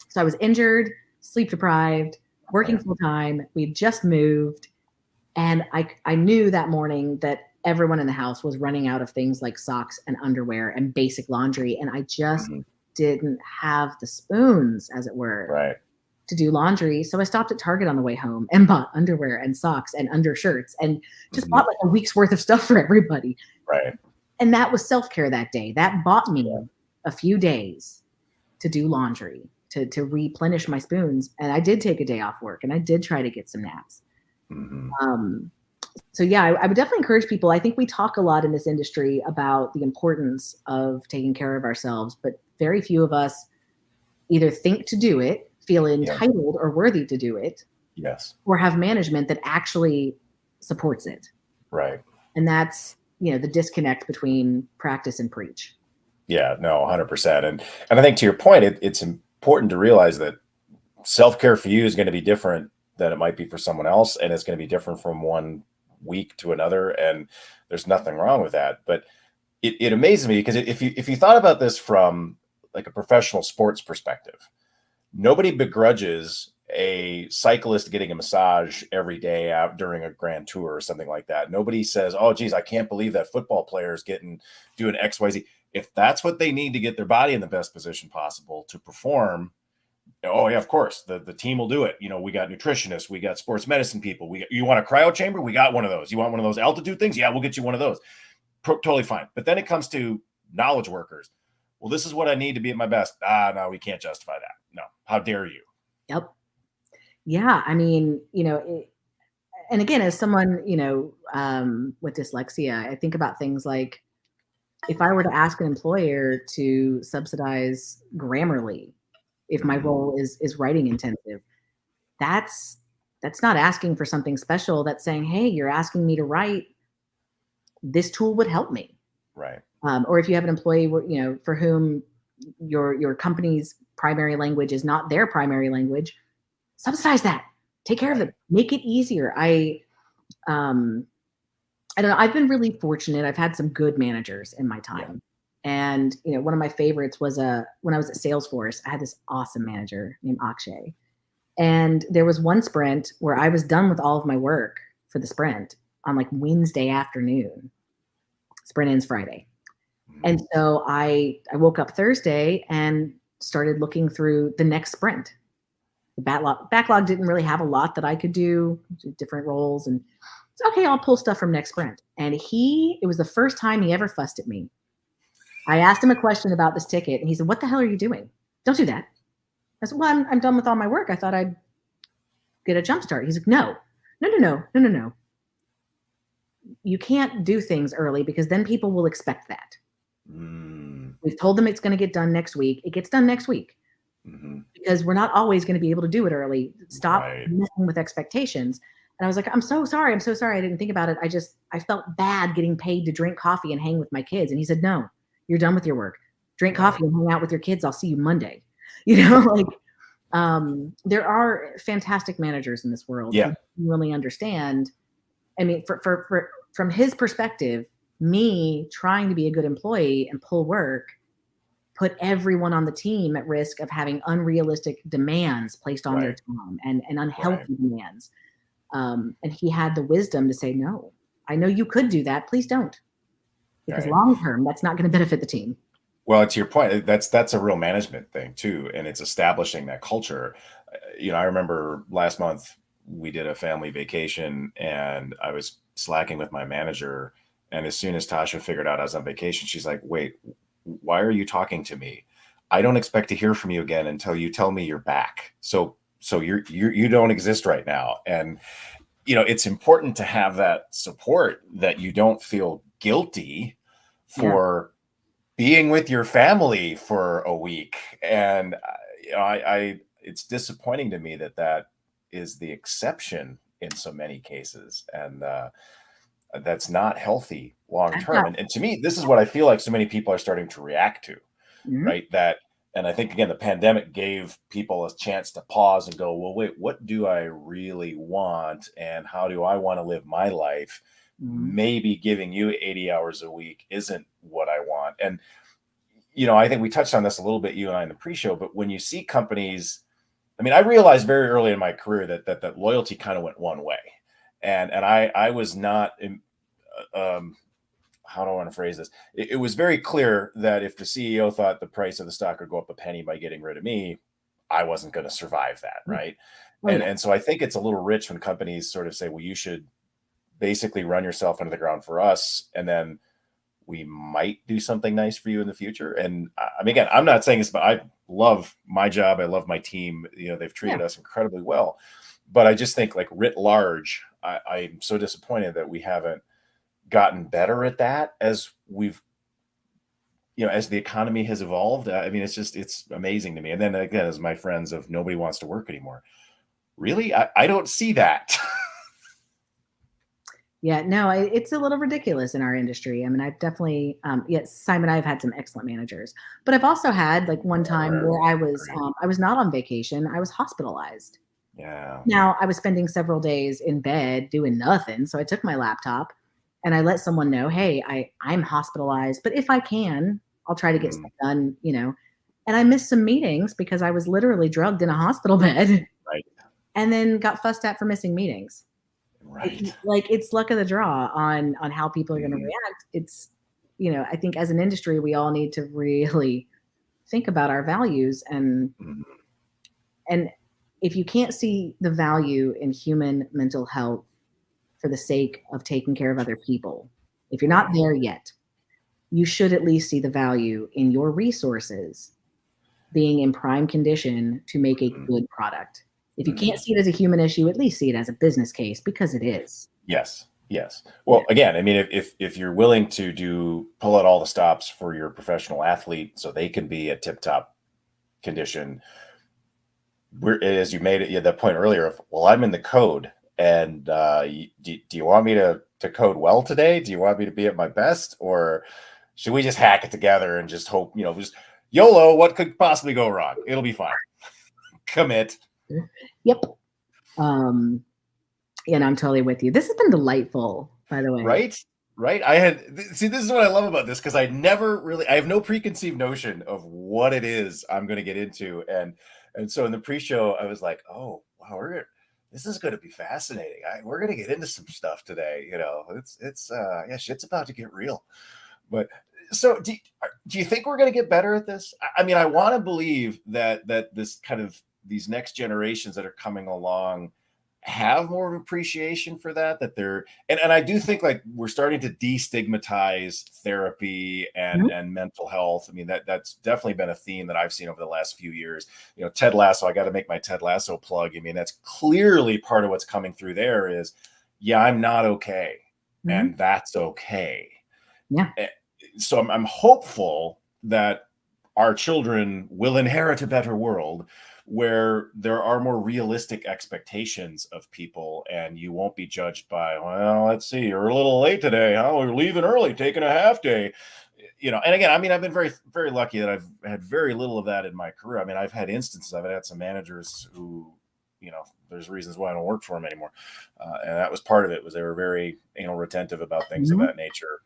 So I was injured, sleep deprived, working full time. We'd just moved. And I knew that morning that everyone in the house was running out of things like socks and underwear and basic laundry. And I just didn't have the spoons, as it were, to do laundry. So I stopped at Target on the way home and bought underwear and socks and undershirts and just bought like a week's worth of stuff for everybody. Right. And that was self-care that day. That bought me a few days to do laundry, to replenish my spoons. And I did take a day off work and I did try to get some naps. So I would definitely encourage people. I think we talk a lot in this industry about the importance of taking care of ourselves, but very few of us either think to do it, feel entitled or worthy to do it, or have management that actually supports it. Right. And that's, the disconnect between practice and preach. Yeah, no, 100%. And I think to your point, it's important to realize that self-care for you is going to be different than it might be for someone else. And it's going to be different from one week to another. And there's nothing wrong with that. But it amazes me because if you thought about this from like a professional sports perspective, nobody begrudges a cyclist getting a massage every day out during a grand tour or something like that. Nobody says, oh, geez, I can't believe that football player is doing XYZ. If that's what they need to get their body in the best position possible to perform, oh yeah, of course, the team will do it. You know, we got nutritionists, we got sports medicine people. You want a cryo chamber? We got one of those. You want one of those altitude things? Yeah, we'll get you one of those. Totally fine. But then it comes to knowledge workers. Well, this is what I need to be at my best. No, we can't justify that. No, how dare you? Yep. Yeah, I mean, and again, as someone, with dyslexia, I think about things like if I were to ask an employer to subsidize Grammarly, if my role is writing intensive, that's not asking for something special. That's saying, hey, you're asking me to write. This tool would help me. Right. Or if you have an employee, for whom your company's primary language is not their primary language, subsidize that. Take care of it. Make it easier. I don't know. I've been really fortunate. I've had some good managers in my time. Yeah. And, one of my favorites was when I was at Salesforce, I had this awesome manager named Akshay. And there was one sprint where I was done with all of my work for the sprint on like Wednesday afternoon. Sprint ends Friday. And so I woke up Thursday and started looking through the next sprint. The backlog didn't really have a lot that I could do, different roles. And it's okay, I'll pull stuff from next sprint. And it was the first time he ever fussed at me. I asked him a question about this ticket and he said, what the hell are you doing? Don't do that. I said, well, I'm done with all my work. I thought I'd get a jump start. He's like, no. You can't do things early because then people will expect that. We've told them it's going to get done next week. It gets done next week. Because we're not always going to be able to do it early. Stop messing with expectations. And I was like, I'm so sorry. I didn't think about it. I felt bad getting paid to drink coffee and hang with my kids. And he said, no, you're done with your work. Drink coffee and hang out with your kids. I'll see you Monday. There are fantastic managers in this world who really understand. I mean, from his perspective, me trying to be a good employee and pull work put everyone on the team at risk of having unrealistic demands placed on their time and unhealthy demands. And he had the wisdom to say, no, I know you could do that. Please don't. Because long-term, that's not going to benefit the team. Well, to your point, that's a real management thing too. And it's establishing that culture. I remember last month we did a family vacation and I was slacking with my manager. And as soon as Tasha figured out I was on vacation, she's like, wait, why are you talking to me? I don't expect to hear from you again until you tell me you're back. So you don't exist right now. And, it's important to have that support that you don't feel guilty for being with your family for a week. And, it's disappointing to me that is the exception in so many cases. And, that's not healthy long-term. And to me, this is what I feel like so many people are starting to react to, right? And I think, again, the pandemic gave people a chance to pause and go, well, wait, what do I really want? And how do I want to live my life? Maybe giving you 80 hours a week isn't what I want. And, I think we touched on this a little bit, you and I in the pre-show, but when you see companies, I mean, I realized very early in my career that loyalty kind of went one way. And I was not, how do I want to phrase this? It was very clear that if the CEO thought the price of the stock would go up a penny by getting rid of me, I wasn't going to survive that, right? And so I think it's a little rich when companies sort of say, well, you should basically run yourself into the ground for us, and then we might do something nice for you in the future. And I mean, again, I'm not saying this, but I love my job. I love my team. They've treated us incredibly well. But I just think, like, writ large, I'm so disappointed that we haven't gotten better at that as we've, as the economy has evolved. I mean, it's amazing to me. And then again, as my friends of nobody wants to work anymore. Really? I don't see that. Yeah, no, it's a little ridiculous in our industry. I mean, I've definitely, yes, Simon, I've had some excellent managers, but I've also had like one time Sure. where Agreed. I was not on vacation. I was hospitalized. Yeah. Now I was spending several days in bed doing nothing. So I took my laptop and I let someone know, hey, I'm hospitalized, but if I can, I'll try to get Mm, stuff done, you know. And I missed some meetings because I was literally drugged in a hospital bed right. and then got fussed at for missing meetings. Right. Like it's luck of the draw on how people are going to Mhm, react. It's, you know, I think as an industry, we all need to really think about our values mhm, and if you can't see the value in human mental health for the sake of taking care of other people, if you're not right. there yet, you should at least see the value in your resources being in prime condition to make a Mhm, good product. If you can't mhm. see it as a human issue, at least see it as a business case because it is. Yes, yes. Yeah. Well, again, I mean, if you're willing to pull out all the stops for your professional athlete so they can be at tip-top condition, we're as you made it, you had that point earlier of, well, I'm in the code, and do you want me to code well today? Do you want me to be at my best, or should we just hack it together and just hope, just YOLO? What could possibly go wrong? It'll be fine. Commit. Yep. Um, yeah, and I'm totally with you. This has been delightful, by the way. Right? Right? See, this is what I love about this because I have no preconceived notion of what it is I'm going to get into. And so in the pre-show, I was like, oh, wow, this is going to be fascinating. We're going to get into some stuff today. Yeah, shit's about to get real. But so do you think we're going to get better at this? I mean, I want to believe that this kind of these next generations that are coming along have more of appreciation for that they're and I do think like we're starting to destigmatize therapy Mhm. and mental health. I mean, that's definitely been a theme that I've seen over the last few years. Ted Lasso, I got to make my Ted Lasso plug. I mean, that's clearly part of what's coming through there is, yeah, I'm not okay, Mhm. and that's okay. Yeah. Eh, so I'm hopeful that our children will inherit a better world where there are more realistic expectations of people and you won't be judged by, well, let's see, you're a little late today, huh? We're leaving early, taking a half day. And again, I mean, I've been very, very lucky that I've had very little of that in my career. I mean, I've had instances of it. I had some managers who, there's reasons why I don't work for them anymore. And that was part of it, was they were very anal retentive about things of Mhm. that nature.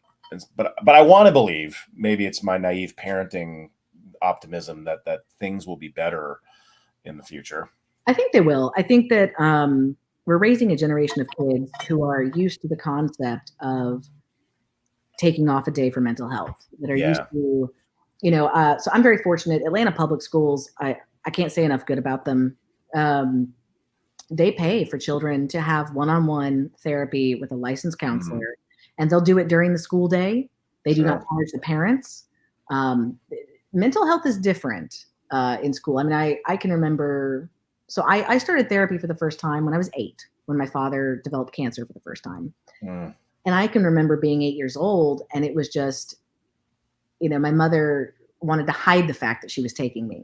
But I want to believe, maybe it's my naive parenting optimism, that things will be better in the future. I think they will. I think that we're raising a generation of kids who are used to the concept of taking off a day for mental health, that are used Yeah. to, so I'm very fortunate. Atlanta public schools, I can't say enough good about them. Um, they pay for children to have one-on-one therapy with a licensed Mhm. counselor, and they'll do it during the school day. They do not Sure. charge the parents. Um, Mental health is different in school. I mean, I can remember. So I started therapy for the first time when I was 8, when my father developed cancer for the first time, Mm, and I can remember being 8 years old, and it was just, my mother wanted to hide the fact that she was taking me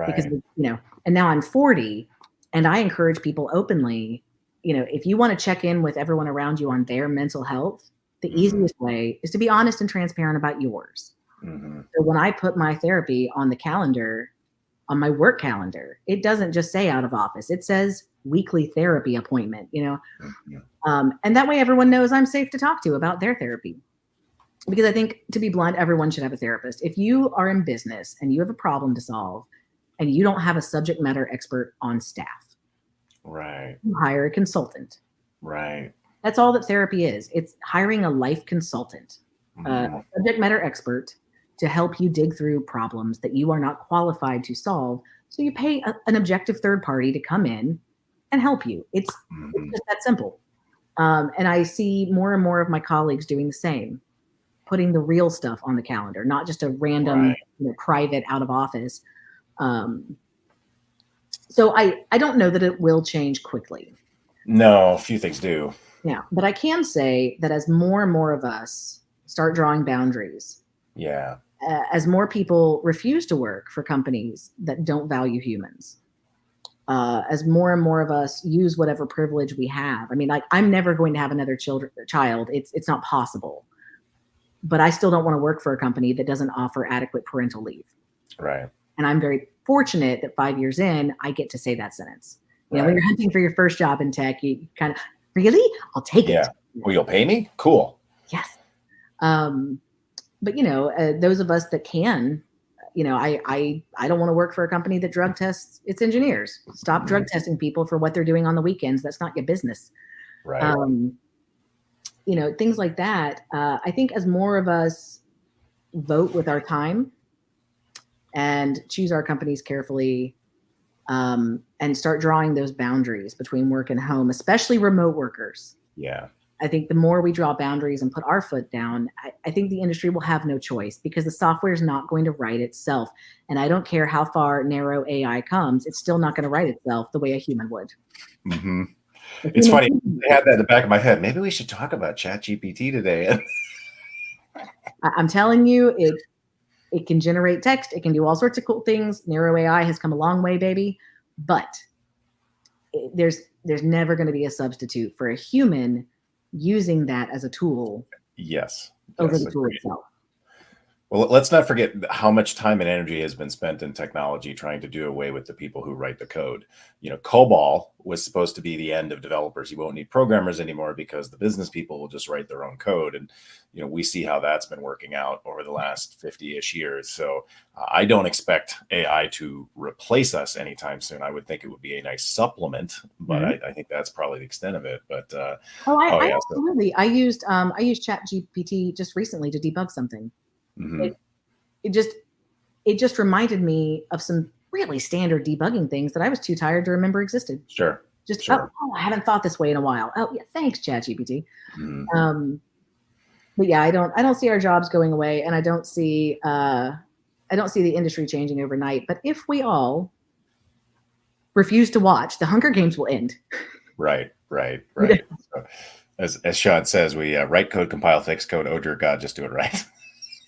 because, right. and now I'm 40 and I encourage people openly, if you want to check in with everyone around you on their mental health, the Mhm. easiest way is to be honest and transparent about yours. Mhm. So when I put my therapy on the calendar, on my work calendar, it doesn't just say out of office, it says weekly therapy appointment. Mhm. And that way everyone knows I'm safe to talk to about their therapy. Because I think, to be blunt, everyone should have a therapist. If you are in business and you have a problem to solve and you don't have a subject matter expert on staff, Right. you hire a consultant. Right. That's all that therapy is. It's hiring a life consultant, a Mhm. subject matter expert to help you dig through problems that you are not qualified to solve. So you pay an objective third party to come in and help you. It's Mhm. just that simple. And I see more and more of my colleagues doing the same, putting the real stuff on the calendar, not just a random, Right. private out of office. Um, so I don't know that it will change quickly. No, a few things do. Yeah, but I can say that as more and more of us start drawing boundaries, Yeah. as more people refuse to work for companies that don't value humans, as more and more of us use whatever privilege we have. I mean, like, I'm never going to have another child. It's not possible. But I still don't want to work for a company that doesn't offer adequate parental leave. Right. And I'm very fortunate that 5 years in, I get to say that sentence. You know, Right. when you're hunting for your first job in tech, you kind of, really? I'll take it. Yeah. Well, you'll pay me? Cool. Yes. But, you know, those of us that can, you know, I don't want to work for a company that drug tests its engineers. Stop drug testing people for what they're doing on the weekends. That's not your business. Right. You know, things like that. I think as more of us vote with our time and choose our companies carefully, and start drawing those boundaries between work and home, especially remote workers. Yeah. I think the more we draw boundaries and put our foot down, I think the industry will have no choice, because the software is not going to write itself. And I don't care how far narrow AI comes, it's still not going to write itself the way a human would. Mm-hmm. It's funny. I had that in the back of my head. Maybe we should talk about ChatGPT today. I'm telling you, it can generate text. It can do all sorts of cool things. Narrow AI has come a long way, baby. But there's never going to be a substitute for a human using that as a tool. Yes. Over the tool itself. Well, let's not forget how much time and energy has been spent in technology trying to do away with the people who write the code. You know, COBOL was supposed to be the end of developers. You won't need programmers anymore because the business people will just write their own code. And, you know, we see how that's been working out over the last 50-ish years. So I don't expect AI to replace us anytime soon. I would think it would be a nice supplement, but I think that's probably the extent of it. But yeah, absolutely. I used ChatGPT just recently to debug something. Mm-hmm. It just reminded me of some really standard debugging things that I was too tired to remember existed. Sure. Oh, I haven't thought this way in a while. Oh yeah, thanks, ChatGPT. Mm-hmm. But yeah, I don't see our jobs going away, and I don't see the industry changing overnight. But if we all refuse to watch, the Hunger Games will end. Right. So, as Sean says, we write code, compile, fix code. Oh dear God, just do it right.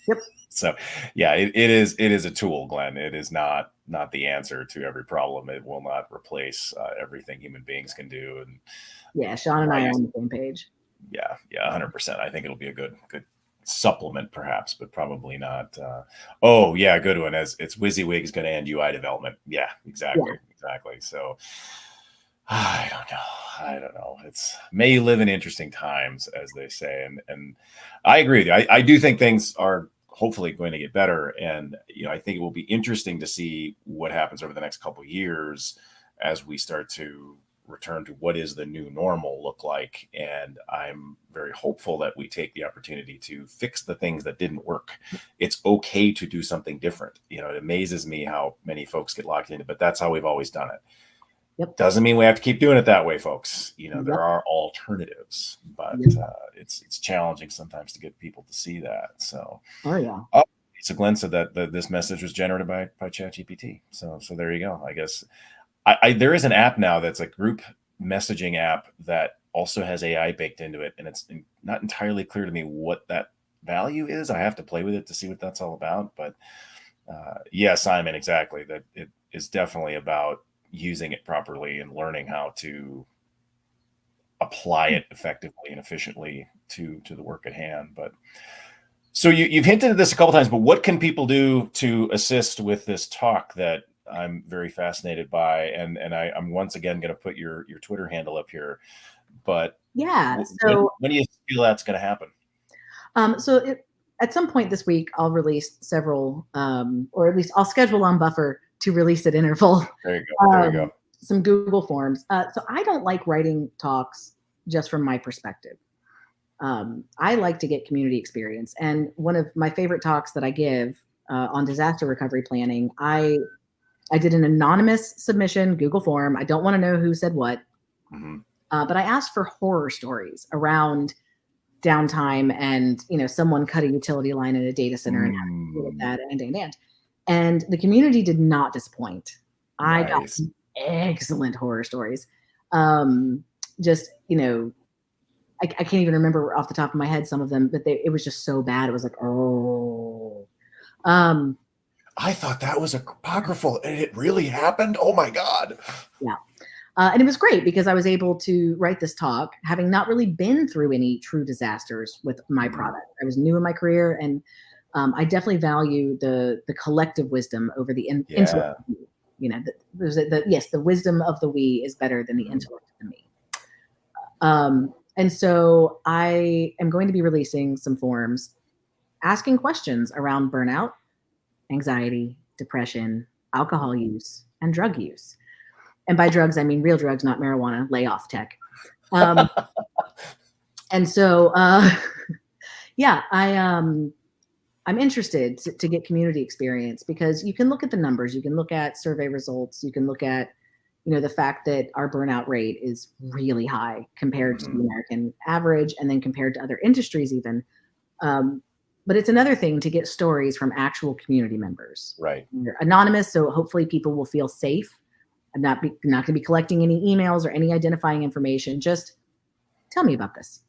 Yep. So yeah, it is a tool, Glenn. It is not the answer to every problem. It will not replace everything human beings can do. And yeah, Sean and I are on the same page. Yeah, 100%. I think it'll be a good supplement, perhaps, but probably not. Oh yeah, good one. As it's WYSIWYG's going to end UI development. Yeah, exactly. So I don't know. It's may live in interesting times, as they say, and I agree with you. I do think things are hopefully going to get better, and you know, I think it will be interesting to see what happens over the next couple of years as we start to return to what is the new normal look like. And I'm very hopeful that we take the opportunity to fix the things that didn't work. It's okay to do something different. You know, it amazes me how many folks get locked into, but that's how we've always done it. Yep. Doesn't mean we have to keep doing it that way, folks. You know, there are alternatives, but it's challenging sometimes to get people to see that. So, so Glenn said that this message was generated by ChatGPT. So there you go. I guess there is an app now that's a group messaging app that also has AI baked into it, and it's not entirely clear to me what that value is. I have to play with it to see what that's all about. But yeah, Simon, exactly. That it is definitely about using it properly and learning how to apply it effectively and efficiently to the work at hand. But so you've hinted at this a couple times, but what can people do to assist with this talk that I'm very fascinated by? And I'm once again going to put your Twitter handle up here, but yeah. So when do you feel that's going to happen? At some point this week, I'll release several, or at least I'll schedule on Buffer to release at interval. There you go. Some Google Forms. So I don't like writing talks just from my perspective. I like to get community experience. And one of my favorite talks that I give on disaster recovery planning, I did an anonymous submission, Google form. I don't want to know who said what, but I asked for horror stories around downtime and, you know, someone cut a utility line in a data center and had to deal with that and the community did not disappoint. I got some excellent horror stories. Just, you know, I can't even remember off the top of my head some of them, but it was just so bad. It was like, oh. I thought that was apocryphal, and it really happened. Oh my God. Yeah. And it was great because I was able to write this talk, having not really been through any true disasters with my product. I was new in my career, and I definitely value the collective wisdom over the intellect. You know, yes, the wisdom of the we is better than the intellect of the me. And so I am going to be releasing some forms asking questions around burnout, anxiety, depression, alcohol use, and drug use. And by drugs, I mean real drugs, not marijuana, lay off tech. And so, yeah, I'm interested to get community experience, because you can look at the numbers, you can look at survey results, you can look at, the fact that our burnout rate is really high compared to the American average, and then compared to other industries even. But it's another thing to get stories from actual community members. Right. They're anonymous, so hopefully people will feel safe. I'm not going to be collecting any emails or any identifying information. Just tell me about this.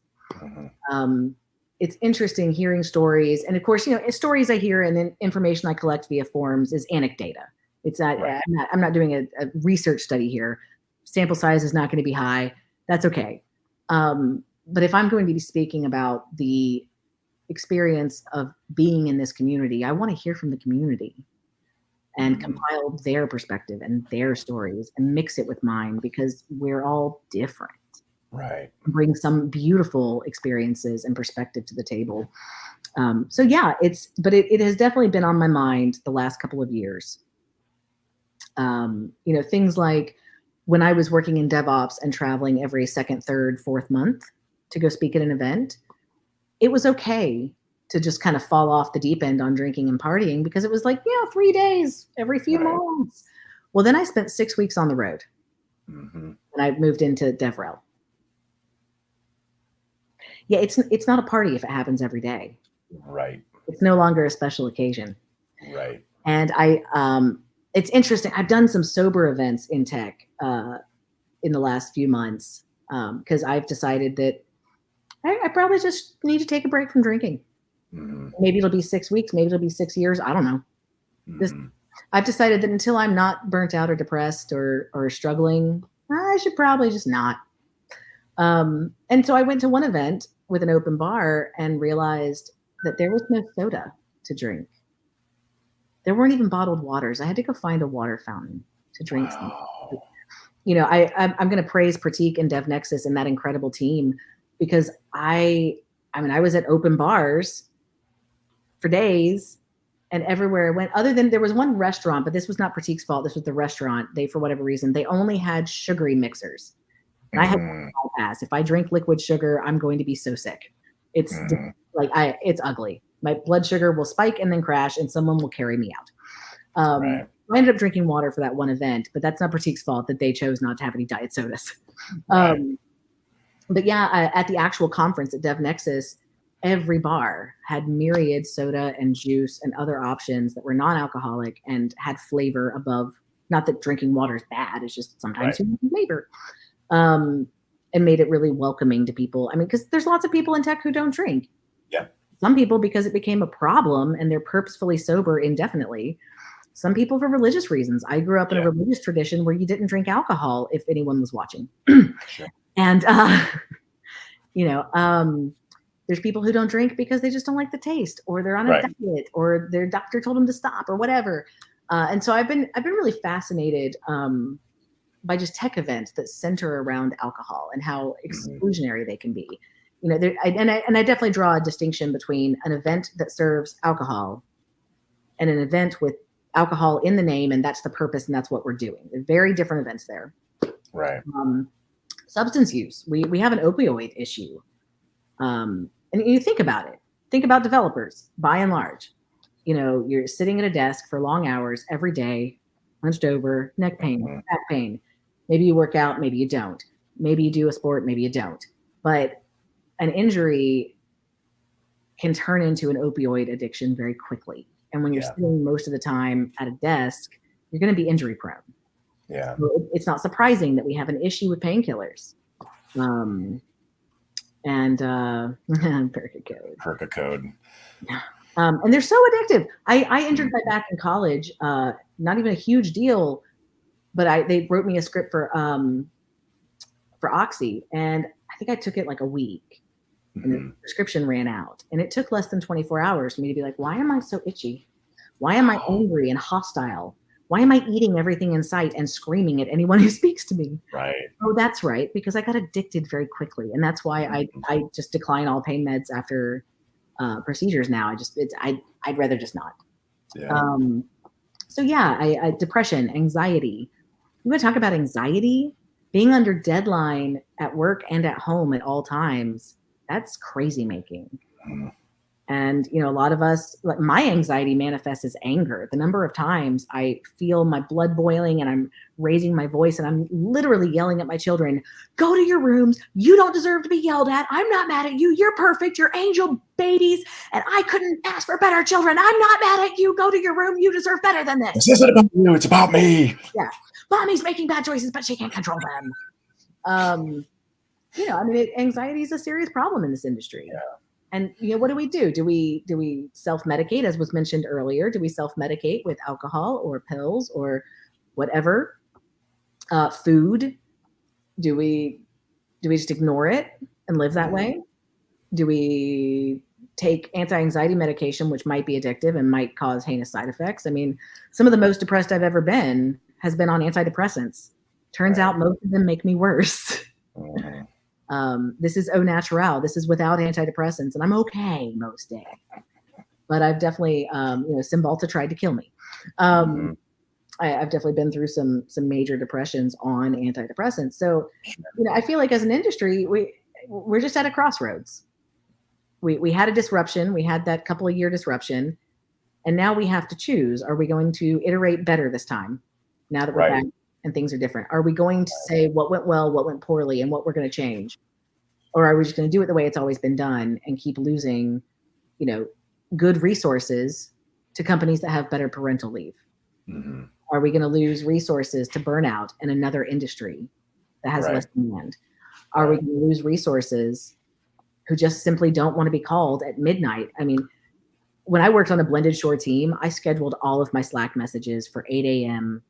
It's interesting hearing stories. And of course, stories I hear and then information I collect via forums is anecdata. It's not, right. I'm not doing a research study here. Sample size is not going to be high. That's okay. But if I'm going to be speaking about the experience of being in this community, I want to hear from the community and compile their perspective and their stories and mix it with mine, because we're all different. Right. Bring some beautiful experiences and perspective to the table. So yeah, it has definitely been on my mind the last couple of years. Things like when I was working in DevOps and traveling every second, third, fourth month to go speak at an event, it was okay to just kind of fall off the deep end on drinking and partying, because it was like, 3 days every few months. Well, then I spent 6 weeks on the road, and I moved into DevRel. Yeah, it's not a party if it happens every day. Right. It's no longer a special occasion. Right. And it's interesting. I've done some sober events in tech in the last few months, because I've decided that I probably just need to take a break from drinking. Maybe it'll be 6 weeks. Maybe it'll be 6 years. I don't know. I've decided that until I'm not burnt out or depressed or struggling, I should probably just not. And so I went to one event with an open bar and realized that there was no soda to drink. There weren't even bottled waters. I had to go find a water fountain to drink. Wow. I'm going to praise Pratik and DevNexus and that incredible team, because I was at open bars for days, and everywhere I went, other than there was one restaurant, but this was not Pratik's fault. This was the restaurant. They, for whatever reason, they only had sugary mixers. And I had to pass. If I drink liquid sugar, I'm going to be so sick. It's it's ugly. My blood sugar will spike and then crash, and someone will carry me out. I ended up drinking water for that one event, but that's not Pratik's fault that they chose not to have any diet sodas. But yeah, at the actual conference at DevNexus, every bar had myriad soda and juice and other options that were non-alcoholic and had flavor above. Not that drinking water is bad. It's just sometimes you need flavor. And made it really welcoming to people. I mean, because there's lots of people in tech who don't drink. Yeah. Some people because it became a problem and they're purposefully sober indefinitely. Some people for religious reasons. I grew up in a religious tradition where you didn't drink alcohol if anyone was watching. Sure. And, there's people who don't drink because they just don't like the taste, or they're on a diet, or their doctor told them to stop, or whatever. And so I've been really fascinated by just tech events that center around alcohol and how exclusionary they can be. I definitely draw a distinction between an event that serves alcohol and an event with alcohol in the name, and that's the purpose, and that's what we're doing. They're very different events there. Right. Substance use. We have an opioid issue. And you think about it. Think about developers, by and large. You're sitting at a desk for long hours every day, hunched over, neck pain, back pain. Maybe you work out, maybe you don't. Maybe you do a sport, maybe you don't. But an injury can turn into an opioid addiction very quickly. And when you're sitting most of the time at a desk, you're going to be injury prone. Yeah. So it's not surprising that we have an issue with painkillers. Perca code. And they're so addictive. I injured my back in college, not even a huge deal, but they wrote me a script for Oxy, and I think I took it like a week, and the prescription ran out, and it took less than 24 hours for me to be like, why am I so itchy? Why am I angry and hostile? Why am I eating everything in sight and screaming at anyone who speaks to me? Right. Oh, that's right, because I got addicted very quickly, and that's why I just decline all pain meds after procedures now. I'd rather just not. Yeah. So yeah, I depression, anxiety. You want to talk about anxiety? Being under deadline at work and at home at all times, that's crazy making. And, a lot of us, like, my anxiety manifests as anger. The number of times I feel my blood boiling and I'm raising my voice and I'm literally yelling at my children, go to your rooms. You don't deserve to be yelled at. I'm not mad at you. You're perfect. You're angel babies. And I couldn't ask for better children. I'm not mad at you. Go to your room. You deserve better than this. This isn't about you. It's about me. Yeah. Mommy's making bad choices, but she can't control them. Anxiety is a serious problem in this industry. Yeah. And what do? Do we self-medicate, as was mentioned earlier? Do we self-medicate with alcohol or pills or whatever? Food? Do we just ignore it and live that way? Do we take anti-anxiety medication, which might be addictive and might cause heinous side effects? I mean, some of the most depressed I've ever been has been on antidepressants. Turns out most of them make me worse. This is au naturel. This is without antidepressants, and I'm okay most days. But I've definitely, Cymbalta tried to kill me. I've definitely been through some major depressions on antidepressants. So, I feel like as an industry, we're just at a crossroads. We had a disruption. We had that couple of year disruption, and now we have to choose: are we going to iterate better this time? Now that we're back and things are different, are we going to say what went well, what went poorly, and what we're going to change? Or are we just going to do it the way it's always been done and keep losing, good resources to companies that have better parental leave? Are we going to lose resources to burnout in another industry that has less demand? Are we going to lose resources who just simply don't want to be called at midnight? I mean, when I worked on a blended shore team, I scheduled all of my Slack messages for 8 a.m.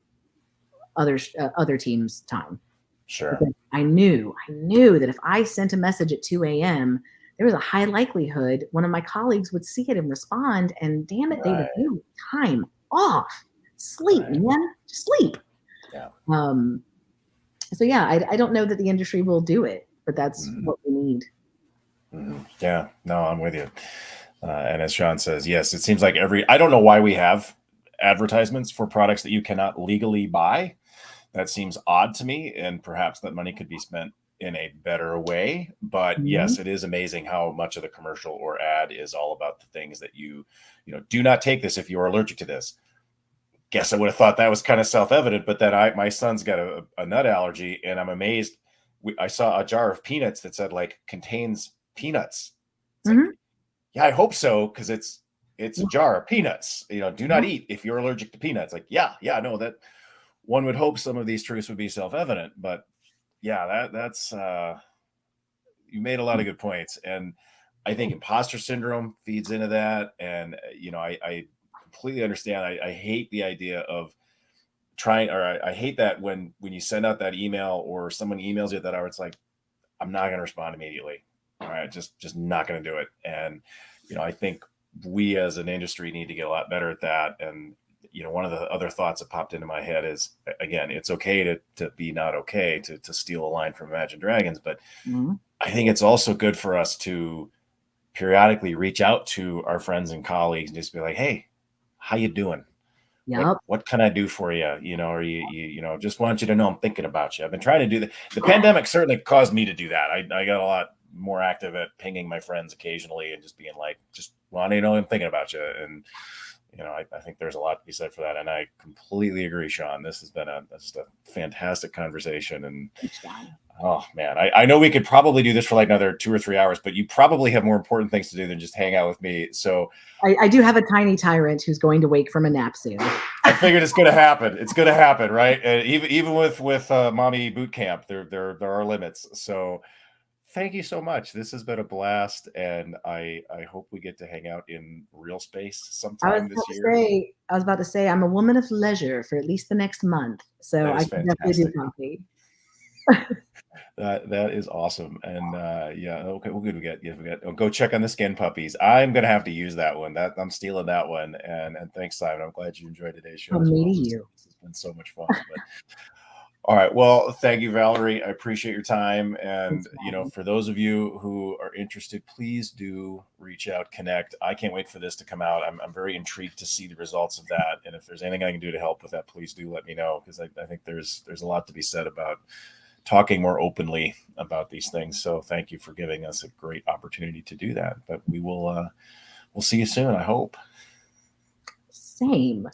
Other teams' time. Sure. Because I knew that if I sent a message at 2 a.m., there was a high likelihood one of my colleagues would see it and respond, and damn it, they would do time off. Sleep, man. Just sleep. Yeah. So yeah, I don't know that the industry will do it, but that's what we need. Yeah, no, I'm with you. And as Sean says, yes, it seems like I don't know why we have advertisements for products that you cannot legally buy. That seems odd to me, and perhaps that money could be spent in a better way. But yes, it is amazing how much of the commercial or ad is all about the things that you do not take this if you're allergic to this. Guess I would have thought that was kind of self-evident, but then my son's got a nut allergy, and I'm amazed. I saw a jar of peanuts that said contains peanuts. Like, yeah, I hope so, because it's a jar of peanuts. Do not eat if you're allergic to peanuts. Like, yeah, no, that one would hope some of these truths would be self-evident, but yeah, that's you made a lot of good points, and I think imposter syndrome feeds into that, and I completely understand. I hate the idea of I hate that when you send out that email or someone emails you at that hour, it's like, I'm not going to respond immediately. All right, just not going to do it. And I think we as an industry need to get a lot better at that. And one of the other thoughts that popped into my head is, again, it's okay to be not okay, to steal a line from Imagine Dragons, but I think it's also good for us to periodically reach out to our friends and colleagues and just be like, hey, how you doing? Yep. What can I do for you? Or you just want you to know I'm thinking about you. I've been trying to do that. The pandemic certainly caused me to do that. I got a lot more active at pinging my friends occasionally and just being like, just want to know I'm thinking about you. And I think there's a lot to be said for that. And I completely agree, Sean. This has been just a fantastic conversation. And oh man, I know we could probably do this for another 2 or 3 hours, but you probably have more important things to do than just hang out with me. So I do have a tiny tyrant who's going to wake from a nap soon. I figured it's going to happen. It's going to happen, right? And even with mommy boot camp, there are limits. So Thank you so much. This has been a blast, and I hope we get to hang out in real space sometime this year. I was about to say, I'm a woman of leisure for at least the next month, so That I is can definitely do fantastic. coffee. That is awesome. And yeah, okay, well, good. We got. Oh, go check on the skin puppies. I'm gonna have to use that one. That I'm stealing that one. And thanks, Simon. I'm glad you enjoyed today's show From as me to well. you. This has been so much fun. But all right. Well, thank you, Valarie. I appreciate your time. Thanks And, for having me. for those of you who are interested, please do reach out, connect. I can't wait for this to come out. I'm very intrigued to see the results of that. And if there's anything I can do to help with that, please do let me know, because I think there's a lot to be said about talking more openly about these things. So thank you for giving us a great opportunity to do that. But we'll see you soon, I hope. Same.